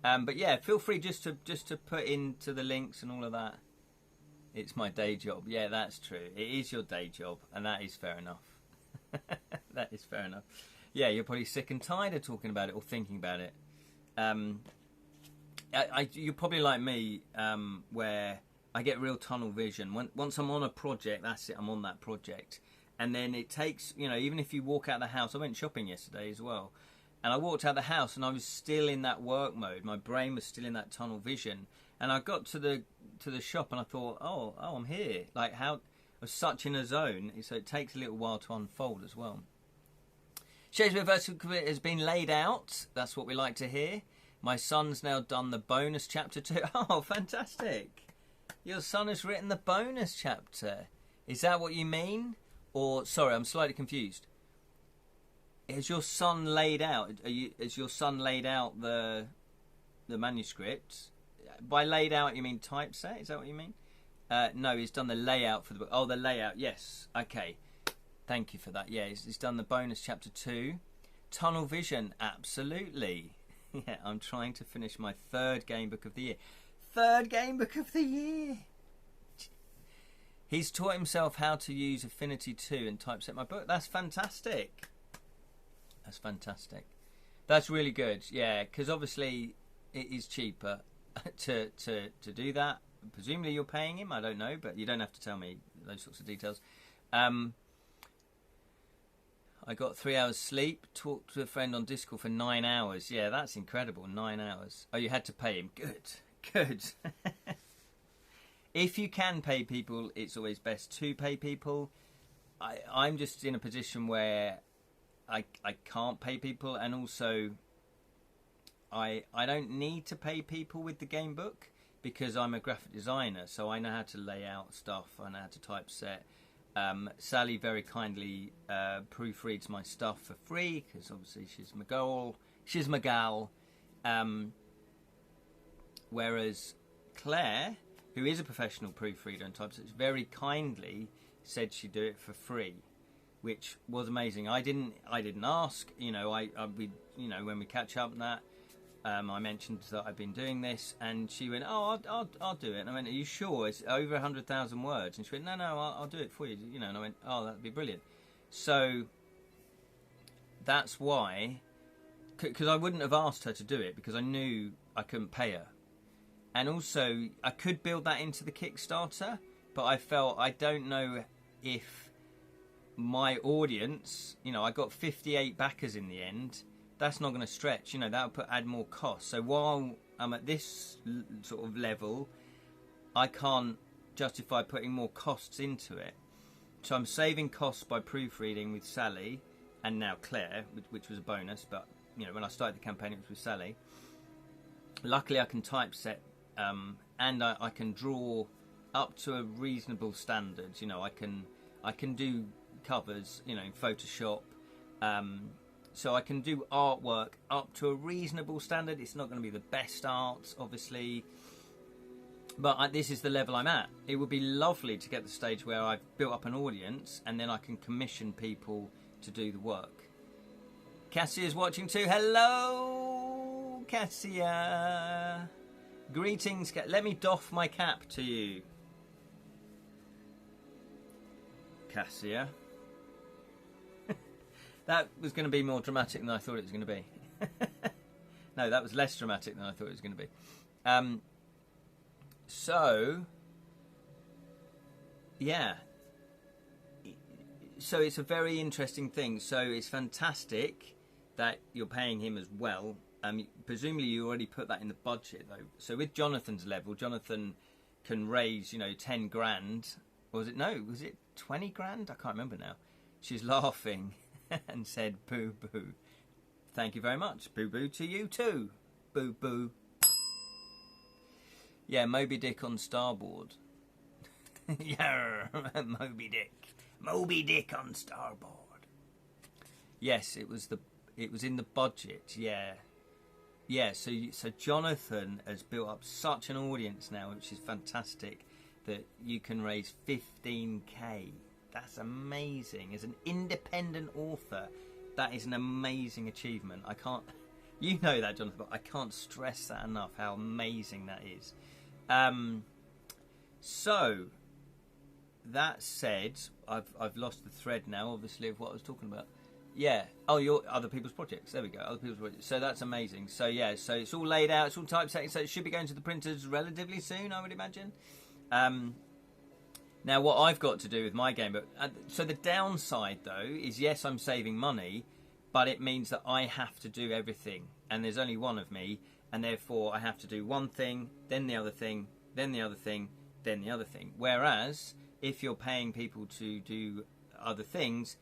But yeah, feel free just to put into the links and all of that. It's my day job. Yeah, that's true. It is your day job, and that is fair enough. That is fair enough. Yeah, you're probably sick and tired of talking about it or thinking about it. You're probably like me, where I get real tunnel vision. Once I'm on a project, that's it. I'm on that project, and then it takes, you know, even if you walk out the house. I went shopping yesterday as well. And I walked out the house and I was still in that work mode. My brain was still in that tunnel vision. And I got to the shop and I thought, oh, I'm here. Like, how I was such in a zone. So it takes a little while to unfold as well. Shakespeare versus has been laid out. That's what we like to hear. My son's now done the bonus chapter 2. Oh, fantastic. Your son has written the bonus chapter. Is that what you mean? Or, sorry, I'm slightly confused. Has your son laid out? Has your son laid out the manuscript? By laid out, you mean typeset? Is that what you mean? No, he's done the layout for the book. Oh, the layout. Yes. Okay. Thank you for that. Yeah, he's done the bonus chapter 2. Tunnel vision. Absolutely. Yeah, I'm trying to finish my 3rd game book of the year. 3rd game book of the year. He's taught himself how to use Affinity 2 and typeset my book. That's fantastic. That's fantastic. That's really good. Yeah, because obviously it is cheaper to do that. Presumably you're paying him. I don't know, but you don't have to tell me those sorts of details. I got 3 hours sleep. Talked to a friend on Discord for 9 hours. Yeah, that's incredible. 9 hours. Oh, you had to pay him. Good. Good. If you can pay people, it's always best to pay people. I'm just in a position where I can't pay people, and also I don't need to pay people with the game book because I'm a graphic designer, so I know how to lay out stuff, I know how to typeset. Sally very kindly proofreads my stuff for free because obviously she's my gal. Whereas Claire, who is a professional proofreader and typesetter, very kindly said she'd do it for free, which was amazing. I didn't ask. You know, we, you know, when we catch up and that, I mentioned that I've been doing this, and she went, "Oh, I'll do it." And I went, "Are you sure? It's over 100,000 words." And she went, "No, I'll do it for you." You know, and I went, "Oh, that'd be brilliant." So that's why, because I wouldn't have asked her to do it because I knew I couldn't pay her. And also, I could build that into the Kickstarter, but I felt, I don't know if my audience, you know, I got 58 backers in the end. That's not going to stretch, you know, that would add more cost. So while I'm at this sort of level, I can't justify putting more costs into it. So I'm saving costs by proofreading with Sally and now Claire, which was a bonus. But, you know, when I started the campaign, it was with Sally. Luckily, I can typeset. And I can draw up to a reasonable standard. You know, I can do covers, you know, in Photoshop. So I can do artwork up to a reasonable standard. It's not going to be the best art, obviously, but this is the level I'm at. It would be lovely to get to the stage where I've built up an audience and then I can commission people to do the work. Cassia's watching too. Hello, Cassia. Greetings. Let me doff my cap to you, Cassia. That was going to be more dramatic than I thought it was going to be. No, that was less dramatic than I thought it was going to be. So, yeah. So it's a very interesting thing. So it's fantastic that you're paying him as well. Presumably you already put that in the budget though. So with Jonathan's level, Jonathan can raise, you know, 10 grand Or was it, no, was it 20 grand? I can't remember now. She's laughing and said, boo boo. Thank you very much. Boo boo to you too. Boo boo. Yeah, Moby Dick on Starboard. Yeah, Moby Dick. Moby Dick on Starboard. Yes, it was in the budget. Yeah, yeah. So Jonathan has built up such an audience now, which is fantastic. That you can raise 15k. That's amazing. As an independent author, that is an amazing achievement. I can't, you know that, Jonathan, but I can't stress that enough. How amazing that is. So that said, I've lost the thread now, obviously, of what I was talking about. Yeah. Oh, your other people's projects. There we go. Other people's projects. So that's amazing. So yeah. So it's all laid out. It's all typesetting. So it should be going to the printers relatively soon, I would imagine. Now, what I've got to do with my game, so the downside though is yes, I'm saving money, but it means that I have to do everything, and there's only one of me, and therefore I have to do one thing, then the other thing, then the other thing, then the other thing. Whereas if you're paying people to do other things,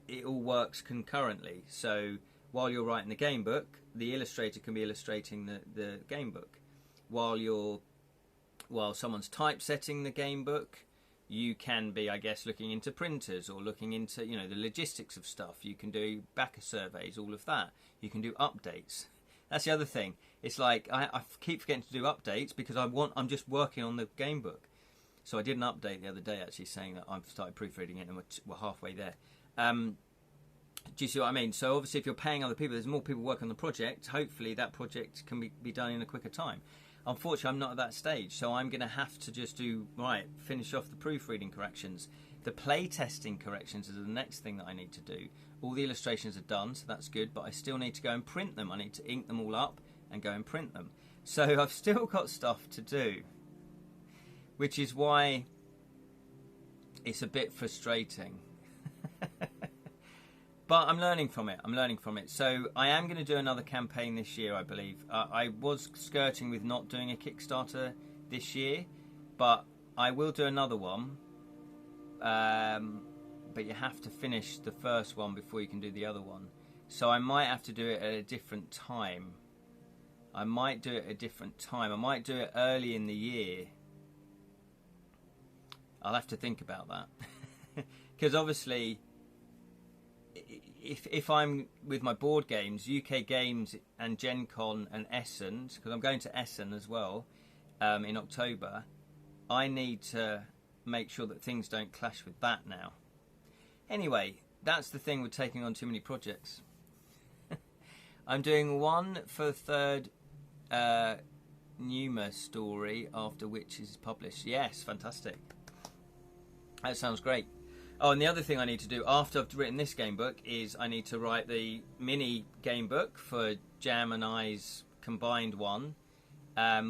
it all works concurrently. So while you're writing the game book, the illustrator can be illustrating the game book. While someone's typesetting the game book, you can be, I guess, looking into printers or looking into, you know, the logistics of stuff. You can do backer surveys, all of that. You can do updates. That's the other thing. It's like I keep forgetting to do updates because I'm just working on the game book. So I did an update the other day actually saying that I've started proofreading it and we're halfway there. Do you see what I mean? So obviously if you're paying other people, there's more people working on the project. Hopefully that project can be done in a quicker time. Unfortunately, I'm not at that stage, so I'm going to have to just finish off the proofreading corrections. The playtesting corrections is the next thing that I need to do. All the illustrations are done, so that's good, but I still need to go and print them. I need to ink them all up and go and print them. So I've still got stuff to do, which is why it's a bit frustrating. But I'm learning from it. So I am going to do another campaign this year, I believe. I was skirting with not doing a Kickstarter this year, but I will do another one. But you have to finish the first one before you can do the other one. So I might have to do it at a different time. I might do it early in the year. I'll have to think about that. Because obviously, if I'm with my board games, UK Games and Gen Con and Essen, because I'm going to Essen as well in October, I need to make sure that things don't clash with that now. Anyway, that's the thing with taking on too many projects. I'm doing one for the third Numa story after which is published. Yes, fantastic. That sounds great. Oh, and the other thing I need to do after I've written this game book is I need to write the mini game book for Jam and I's combined one,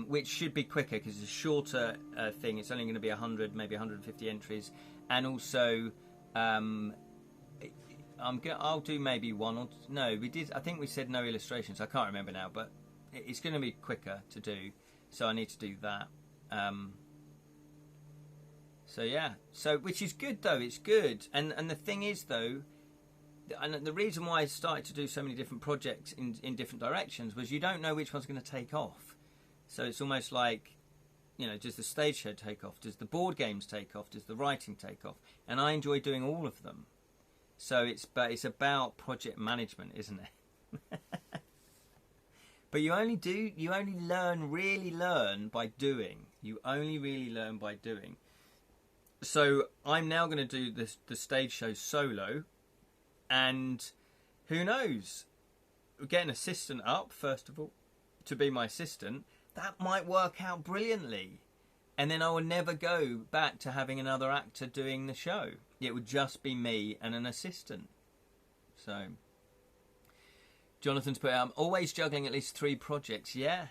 which should be quicker because it's a shorter thing. It's only going to be 100, maybe 150 entries, and also I'll do maybe one or no. We did. I think we said no illustrations. I can't remember now, but it's going to be quicker to do, so I need to do that. So yeah, which is good though. It's good, and the thing is though, and the reason why I started to do so many different projects in different directions was you don't know which one's going to take off. So it's almost like, you know, does the stage show take off? Does the board games take off? Does the writing take off? And I enjoy doing all of them. So it's about project management, isn't it? But you only really learn by doing. You only really learn by doing. So I'm now going to do the stage show solo, and who knows? We'll get an assistant up, first of all, to be my assistant. That might work out brilliantly. And then I will never go back to having another actor doing the show. It would just be me and an assistant. So, Jonathan's put out, I'm always juggling at least 3 projects. Yeah.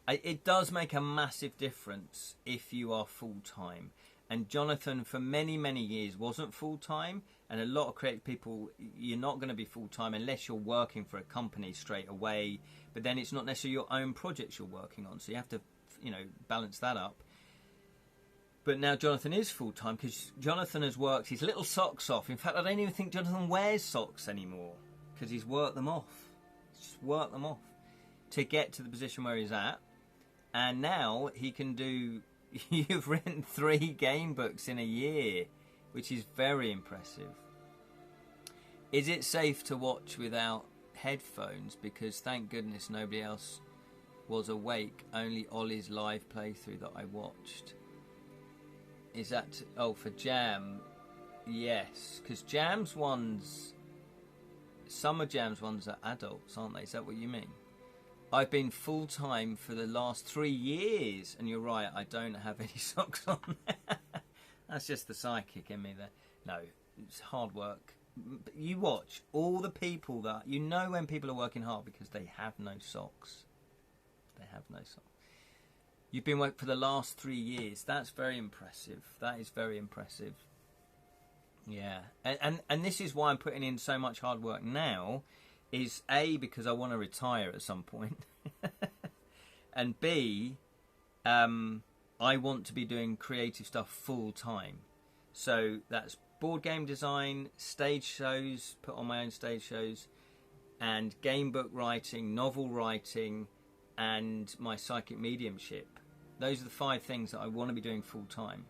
It does make a massive difference if you are full-time. And Jonathan, for many, many years, wasn't full-time. And a lot of creative people, you're not going to be full-time unless you're working for a company straight away. But then it's not necessarily your own projects you're working on. So you have to, you know, balance that up. But now Jonathan is full-time because Jonathan has worked his little socks off. In fact, I don't even think Jonathan wears socks anymore because he's worked them off. He's just worked them off to get to the position where he's at. And now he can do... You've written 3 game books in a year, which is very impressive. Is it safe to watch without headphones? Because thank goodness nobody else was awake. Only Ollie's live playthrough that I watched. Is that... Oh, for Jam, yes. Because Jam's ones... Some of Jam's ones are adults, aren't they? Is that what you mean? I've been full-time for the last 3 years. And you're right, I don't have any socks on. That's just the psychic in me there. No, it's hard work. But you watch all the people that... You know when people are working hard because they have no socks. They have no socks. You've been working for the last 3 years. That's very impressive. That is very impressive. Yeah. And this is why I'm putting in so much hard work now, is A, because I want to retire at some point. And B, I want to be doing creative stuff full time. So that's board game design, stage shows, put on my own stage shows, and game book writing, novel writing, and my psychic mediumship. Those are the 5 things that I want to be doing full time.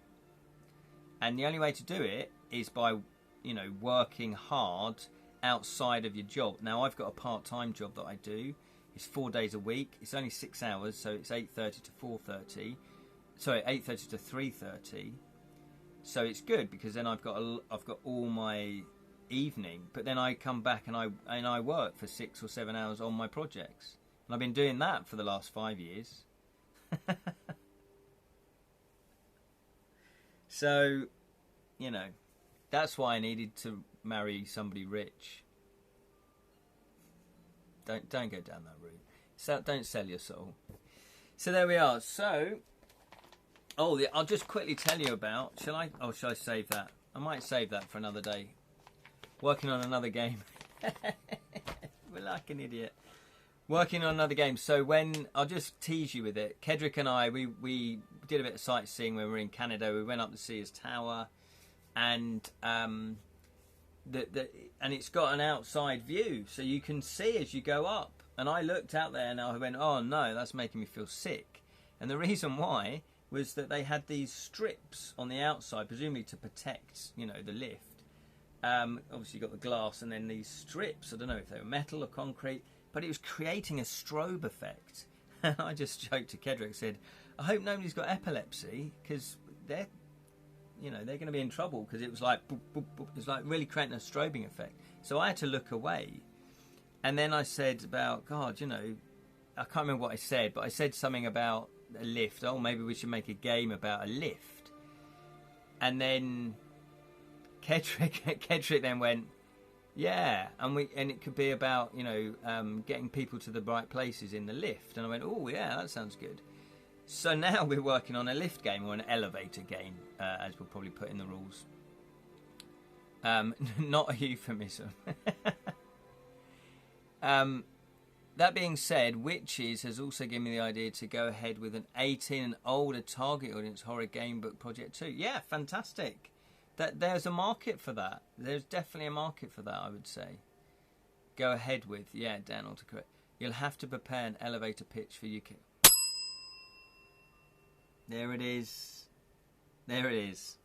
And the only way to do it is by, you know, working hard outside of your job. Now, I've got a part-time job that I do. It's 4 days a week. It's only 6 hours, so it's 8:30 to 4:30. Sorry, 8:30 to 3:30. So it's good because then I've got all my evening. But then I come back and I work for 6 or 7 hours on my projects. And I've been doing that for the last 5 years. So, you know, that's why I needed to marry somebody rich. Don't go down that route. So don't sell your soul. So there we are. So, I'll just quickly tell you about. Shall I save that? I might save that for another day. Working on another game. We're like an idiot. Working on another game. So I'll just tease you with it. Kedrick and I, we did a bit of sightseeing when we were in Canada. We went up to see his tower, and and it's got an outside view, so you can see as you go up. And I looked out there and I went, oh no, that's making me feel sick. And the reason why was that they had these strips on the outside, presumably to protect, you know, the lift. Obviously you got the glass and then these strips. I don't know if they were metal or concrete, but it was creating a strobe effect. And I just joked to Kedrick, said, I hope nobody's got epilepsy, because they're going to be in trouble, because it was like boop, boop, boop. It was like really creating a strobing effect. So I had to look away. And then I said about, God, you know, I can't remember what I said, but I said something about a lift. Oh, maybe we should make a game about a lift. And then Kedrick then went, yeah, and it could be about, you know, getting people to the right places in the lift. And I went, oh yeah, that sounds good. So now we're working on a lift game, or an elevator game, as we'll probably put in the rules. Not a euphemism. That being said, Witches has also given me the idea to go ahead with an 18 and older target audience horror game book project too. Yeah, fantastic. There's a market for that. There's definitely a market for that, I would say. Go ahead with, yeah, Dan, autocorrect. You'll have to prepare an elevator pitch for UK. There it is. There it is.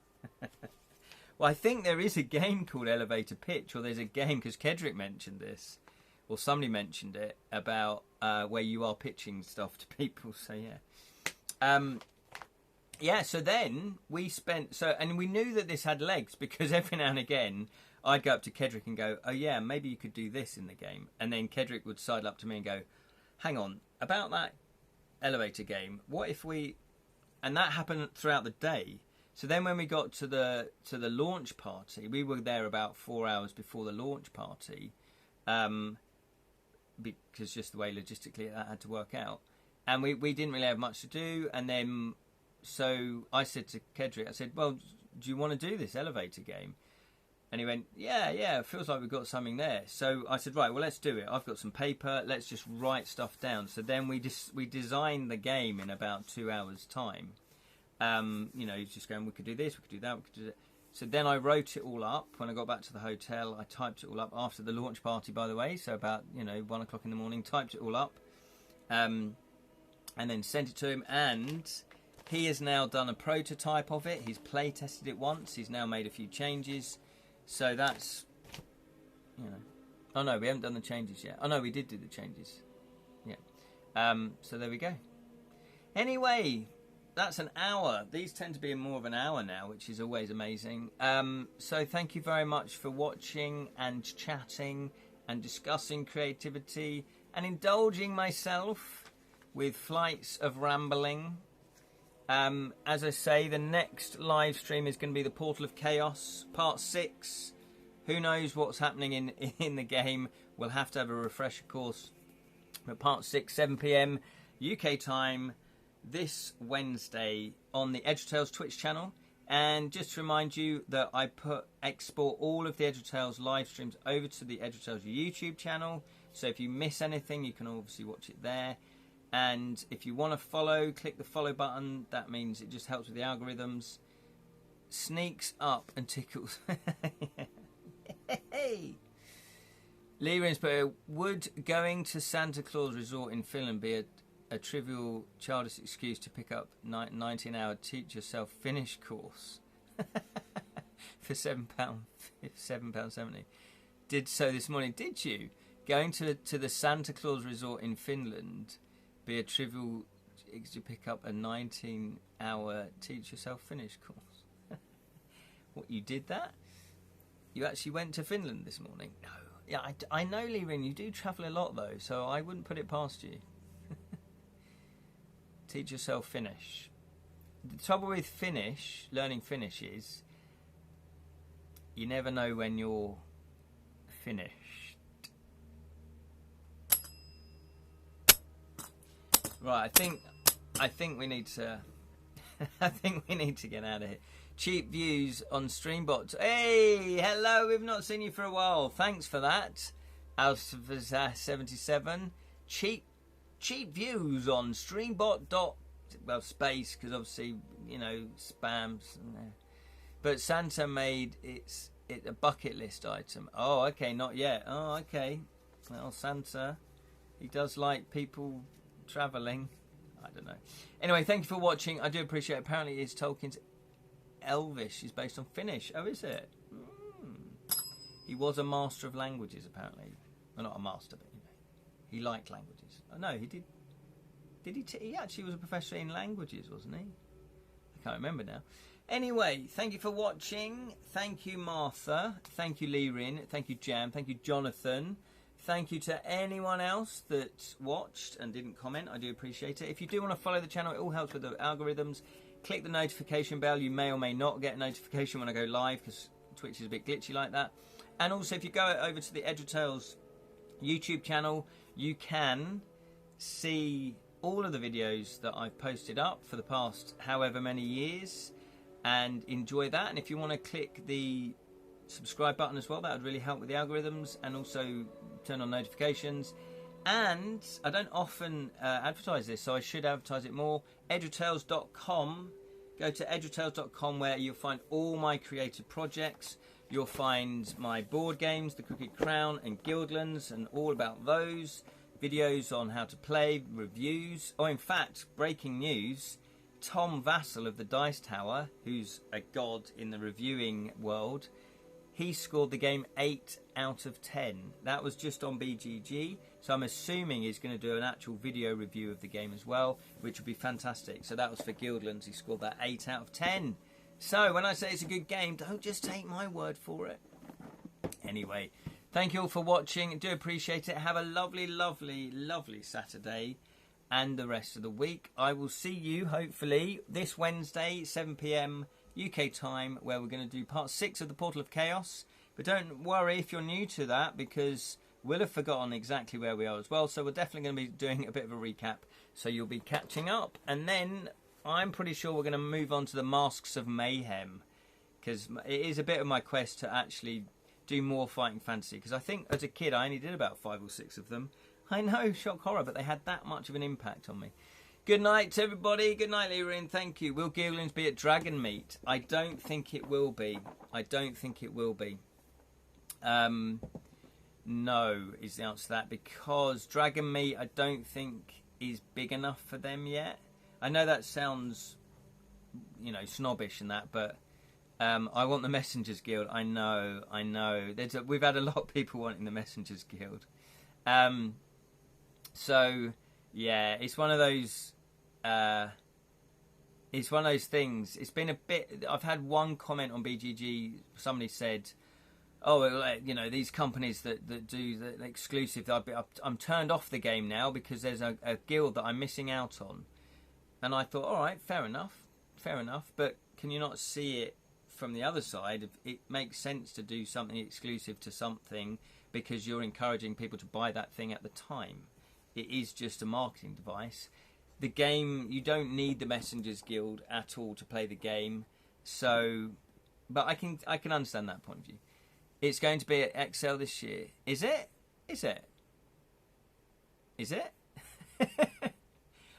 Well, I think there is a game called Elevator Pitch, or there's a game, because Kedrick mentioned this, or somebody mentioned it, about where you are pitching stuff to people, so yeah. Yeah, so then we spent... and we knew that this had legs, because every now and again, I'd go up to Kedrick and go, oh yeah, maybe you could do this in the game. And then Kedrick would sidle up to me and go, hang on, about that elevator game, what if we... And that happened throughout the day. So then when we got to the launch party, we were there about 4 hours before the launch party, because just the way logistically that had to work out. And we didn't really have much to do. And then, so I said to Kedrick, I said, well, do you want to do this elevator game? And he went, yeah, it feels like we've got something there. So I said, right, well, let's do it. I've got some paper. Let's just write stuff down. So then we designed the game in about 2 hours' time. You know, he's just going, we could do this, we could do that, we could do that. So then I wrote it all up. When I got back to the hotel, I typed it all up after the launch party, by the way. So about, you know, 1 o'clock in the morning, typed it all up. And then sent it to him. And he has now done a prototype of it. He's play tested it once. He's now made a few changes. So that's, you know. Oh, no, we haven't done the changes yet. Oh, no, we did do the changes. Yeah. So there we go. Anyway, that's an hour. These tend to be more of an hour now, which is always amazing. So thank you very much for watching and chatting and discussing creativity and indulging myself with flights of rambling. As I say, the next live stream is going to be the Portal of Chaos, part 6. Who knows what's happening in the game? We'll have to have a refresher course. But part 6, 7 PM UK time, this Wednesday on the Edra Scrolls Twitch channel. And just to remind you that I export all of the Edra Scrolls live streams over to the Edra Scrolls YouTube channel. So if you miss anything, you can obviously watch it there. And if you want to follow, click the follow button. That means it just helps with the algorithms. Sneaks up and tickles. Hey! Lee Rinsper, would going to Santa Claus Resort in Finland be a trivial, childish excuse to pick up 19-hour teach yourself Finnish course for £7.70? Did so this morning. Did you? Going to the Santa Claus Resort in Finland be a trivial to pick up a 19-hour teach yourself Finnish course? What, you did that? You actually went to Finland this morning? No. Yeah, I know, Lee Rin, you do travel a lot though, so I wouldn't put it past you. Teach yourself Finnish. The trouble with Finnish, learning Finnish, is you never know when you're finished. Right, I think we need to I think we need to get out of here. Cheap views on Streambots. Hey, hello, we've not seen you for a while. Thanks for that. Alpha77. Cheap views on Streambot. Well, space, because obviously, you know, spams. But Santa made it a bucket list item. Oh, okay, not yet. Oh, okay. Well, Santa, he does like people travelling. I don't know. Anyway, thank you for watching. I do appreciate it. Apparently, it's Tolkien's Elvish is based on Finnish. Oh, is it? He was a master of languages, apparently. Well, not a master, but you know, he liked languages. Oh, no, he did. He actually was a professor in languages, wasn't he? I can't remember now. Anyway, thank you for watching. Thank you, Martha. Thank you, Lee Rin. Thank you, Jam. Thank you, Jonathan. Thank you to anyone else that watched and didn't comment. I do appreciate it. If you do want to follow the channel, it all helps with the algorithms. Click the notification bell. You may or may not get a notification when I go live because Twitch is a bit glitchy like that. And also, if you go over to the Edra Scrolls YouTube channel, you can see all of the videos that I've posted up for the past however many years and enjoy that. And if you want to click the subscribe button as well, that would really help with the algorithms and also turn on notifications. And I don't often advertise this, so I should advertise it more. edratales.com. Go to edratales.com where you'll find all my creative projects. You'll find my board games, the Crooked Crown and Guildlands, and all about those. Videos on how to play, reviews. Oh, in fact, breaking news. Tom Vassell of the Dice Tower, who's a god in the reviewing world, he scored the game 8 out of 10. That was just on BGG. So I'm assuming he's going to do an actual video review of the game as well, which would be fantastic. So that was for Guildlands. He scored that 8 out of 10. So when I say it's a good game, don't just take my word for it. Anyway, thank you all for watching. Do appreciate it. Have a lovely, lovely, lovely Saturday and the rest of the week. I will see you, hopefully, this Wednesday, 7 PM UK time, where we're going to do part 6 of the Portal of Chaos. But don't worry if you're new to that, because we'll have forgotten exactly where we are as well. So we're definitely going to be doing a bit of a recap, so you'll be catching up. And then I'm pretty sure we're going to move on to the Masks of Mayhem, because it is a bit of my quest to actually do more fighting fantasy, because I think as a kid I only did about 5 or 6 of them. I know, shock horror, but they had that much of an impact on me. Good night to everybody. Good night, Lerin. Thank you. Will Gillians be at Dragon Meet? I don't think it will be. I don't think it will be. No is the answer to that, because Dragon Meet I don't think is big enough for them yet. I know that sounds, you know, snobbish and that, but I want the Messengers Guild. I know. We've had a lot of people wanting the Messengers Guild. So yeah, it's one of those. It's one of those things. It's been a bit. I've had one comment on BGG. Somebody said, "Oh, you know, these companies that do the exclusive. I'm turned off the game now because there's a guild that I'm missing out on." And I thought, all right, fair enough. But can you not see it from the other side? It makes sense to do something exclusive to something because you're encouraging people to buy that thing at the time. It is just a marketing device. The game, you don't need the Messengers Guild at all to play the game. So, but I can understand that point of view. It's going to be at XL this year. Is it?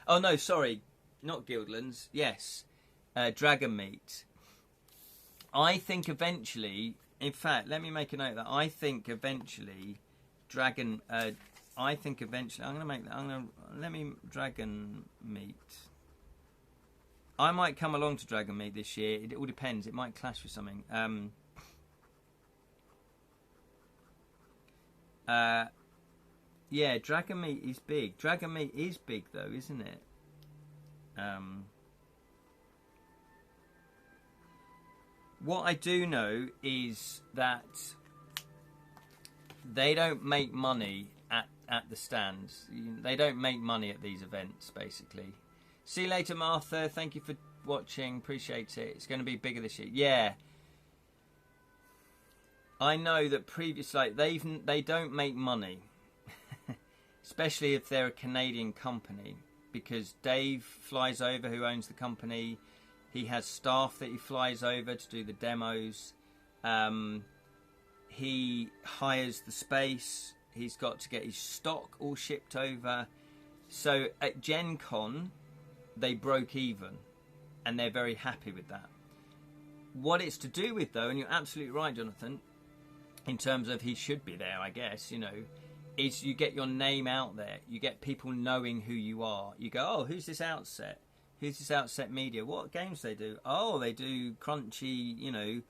Oh no, sorry. Not Guildlands. Yes. Dragon Meet. I think eventually, in fact, let me make a note of that. I think eventually Dragon Meet. I might come along to Dragon Meet this year. It all depends. It might clash with something. Yeah, Dragon Meet is big. Dragon Meet is big though, isn't it? What I do know is that they don't make money at the stands. They don't make money at these events, basically. See you later, Martha. Thank you for watching. Appreciate it. It's going to be bigger this year. Yeah. I know that previously they don't make money, especially if they're a Canadian company, because Dave flies over, who owns the company. He has staff that he flies over to do the demos. He hires the space. He's got to get his stock all shipped over. So at Gen Con, they broke even, and they're very happy with that. What it's to do with, though, and you're absolutely right, Jonathan, in terms of he should be there, I guess, you know, is you get your name out there. You get people knowing who you are. You go, oh, who's this Outset? Who's this Outset Media? What games they do? Oh, they do crunchy, you know,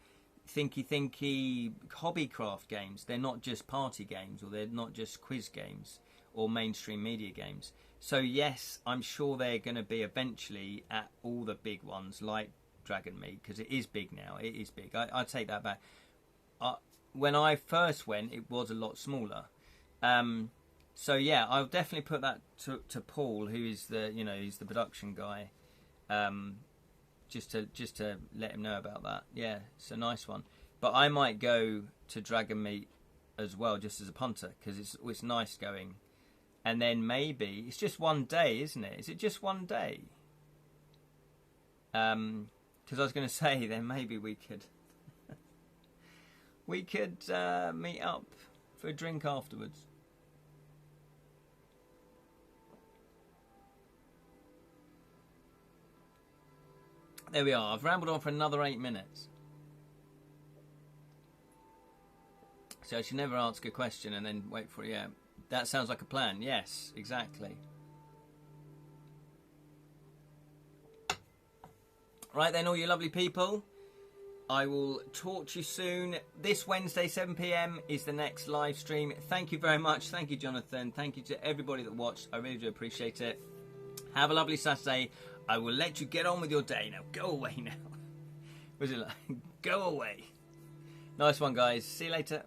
thinky hobbycraft games. They're not just party games, or they're not just quiz games or mainstream media games. So yes, I'm sure they're going to be eventually at all the big ones like Dragon Meet, because it is big now. It is big. I take that back. When I first went, it was a lot smaller. So yeah, I'll definitely put that to Paul, who is he's the production guy. Just to let him know about that. Yeah, it's a nice one. But I might go to Dragon Meet as well, just as a punter, because it's nice going. And then maybe it's just one day, isn't it? Is it just one day? Because I was going to say then maybe we could meet up for a drink afterwards. There we are. I've rambled on for another 8 minutes. So I should never ask a question and then wait for it. Yeah, that sounds like a plan. Yes, exactly. Right then, all you lovely people. I will talk to you soon. This Wednesday, 7 PM, is the next live stream. Thank you very much. Thank you, Jonathan. Thank you to everybody that watched. I really do appreciate it. Have a lovely Saturday. I will let you get on with your day. Now, go away now. Was it like, go away. Nice one, guys. See you later.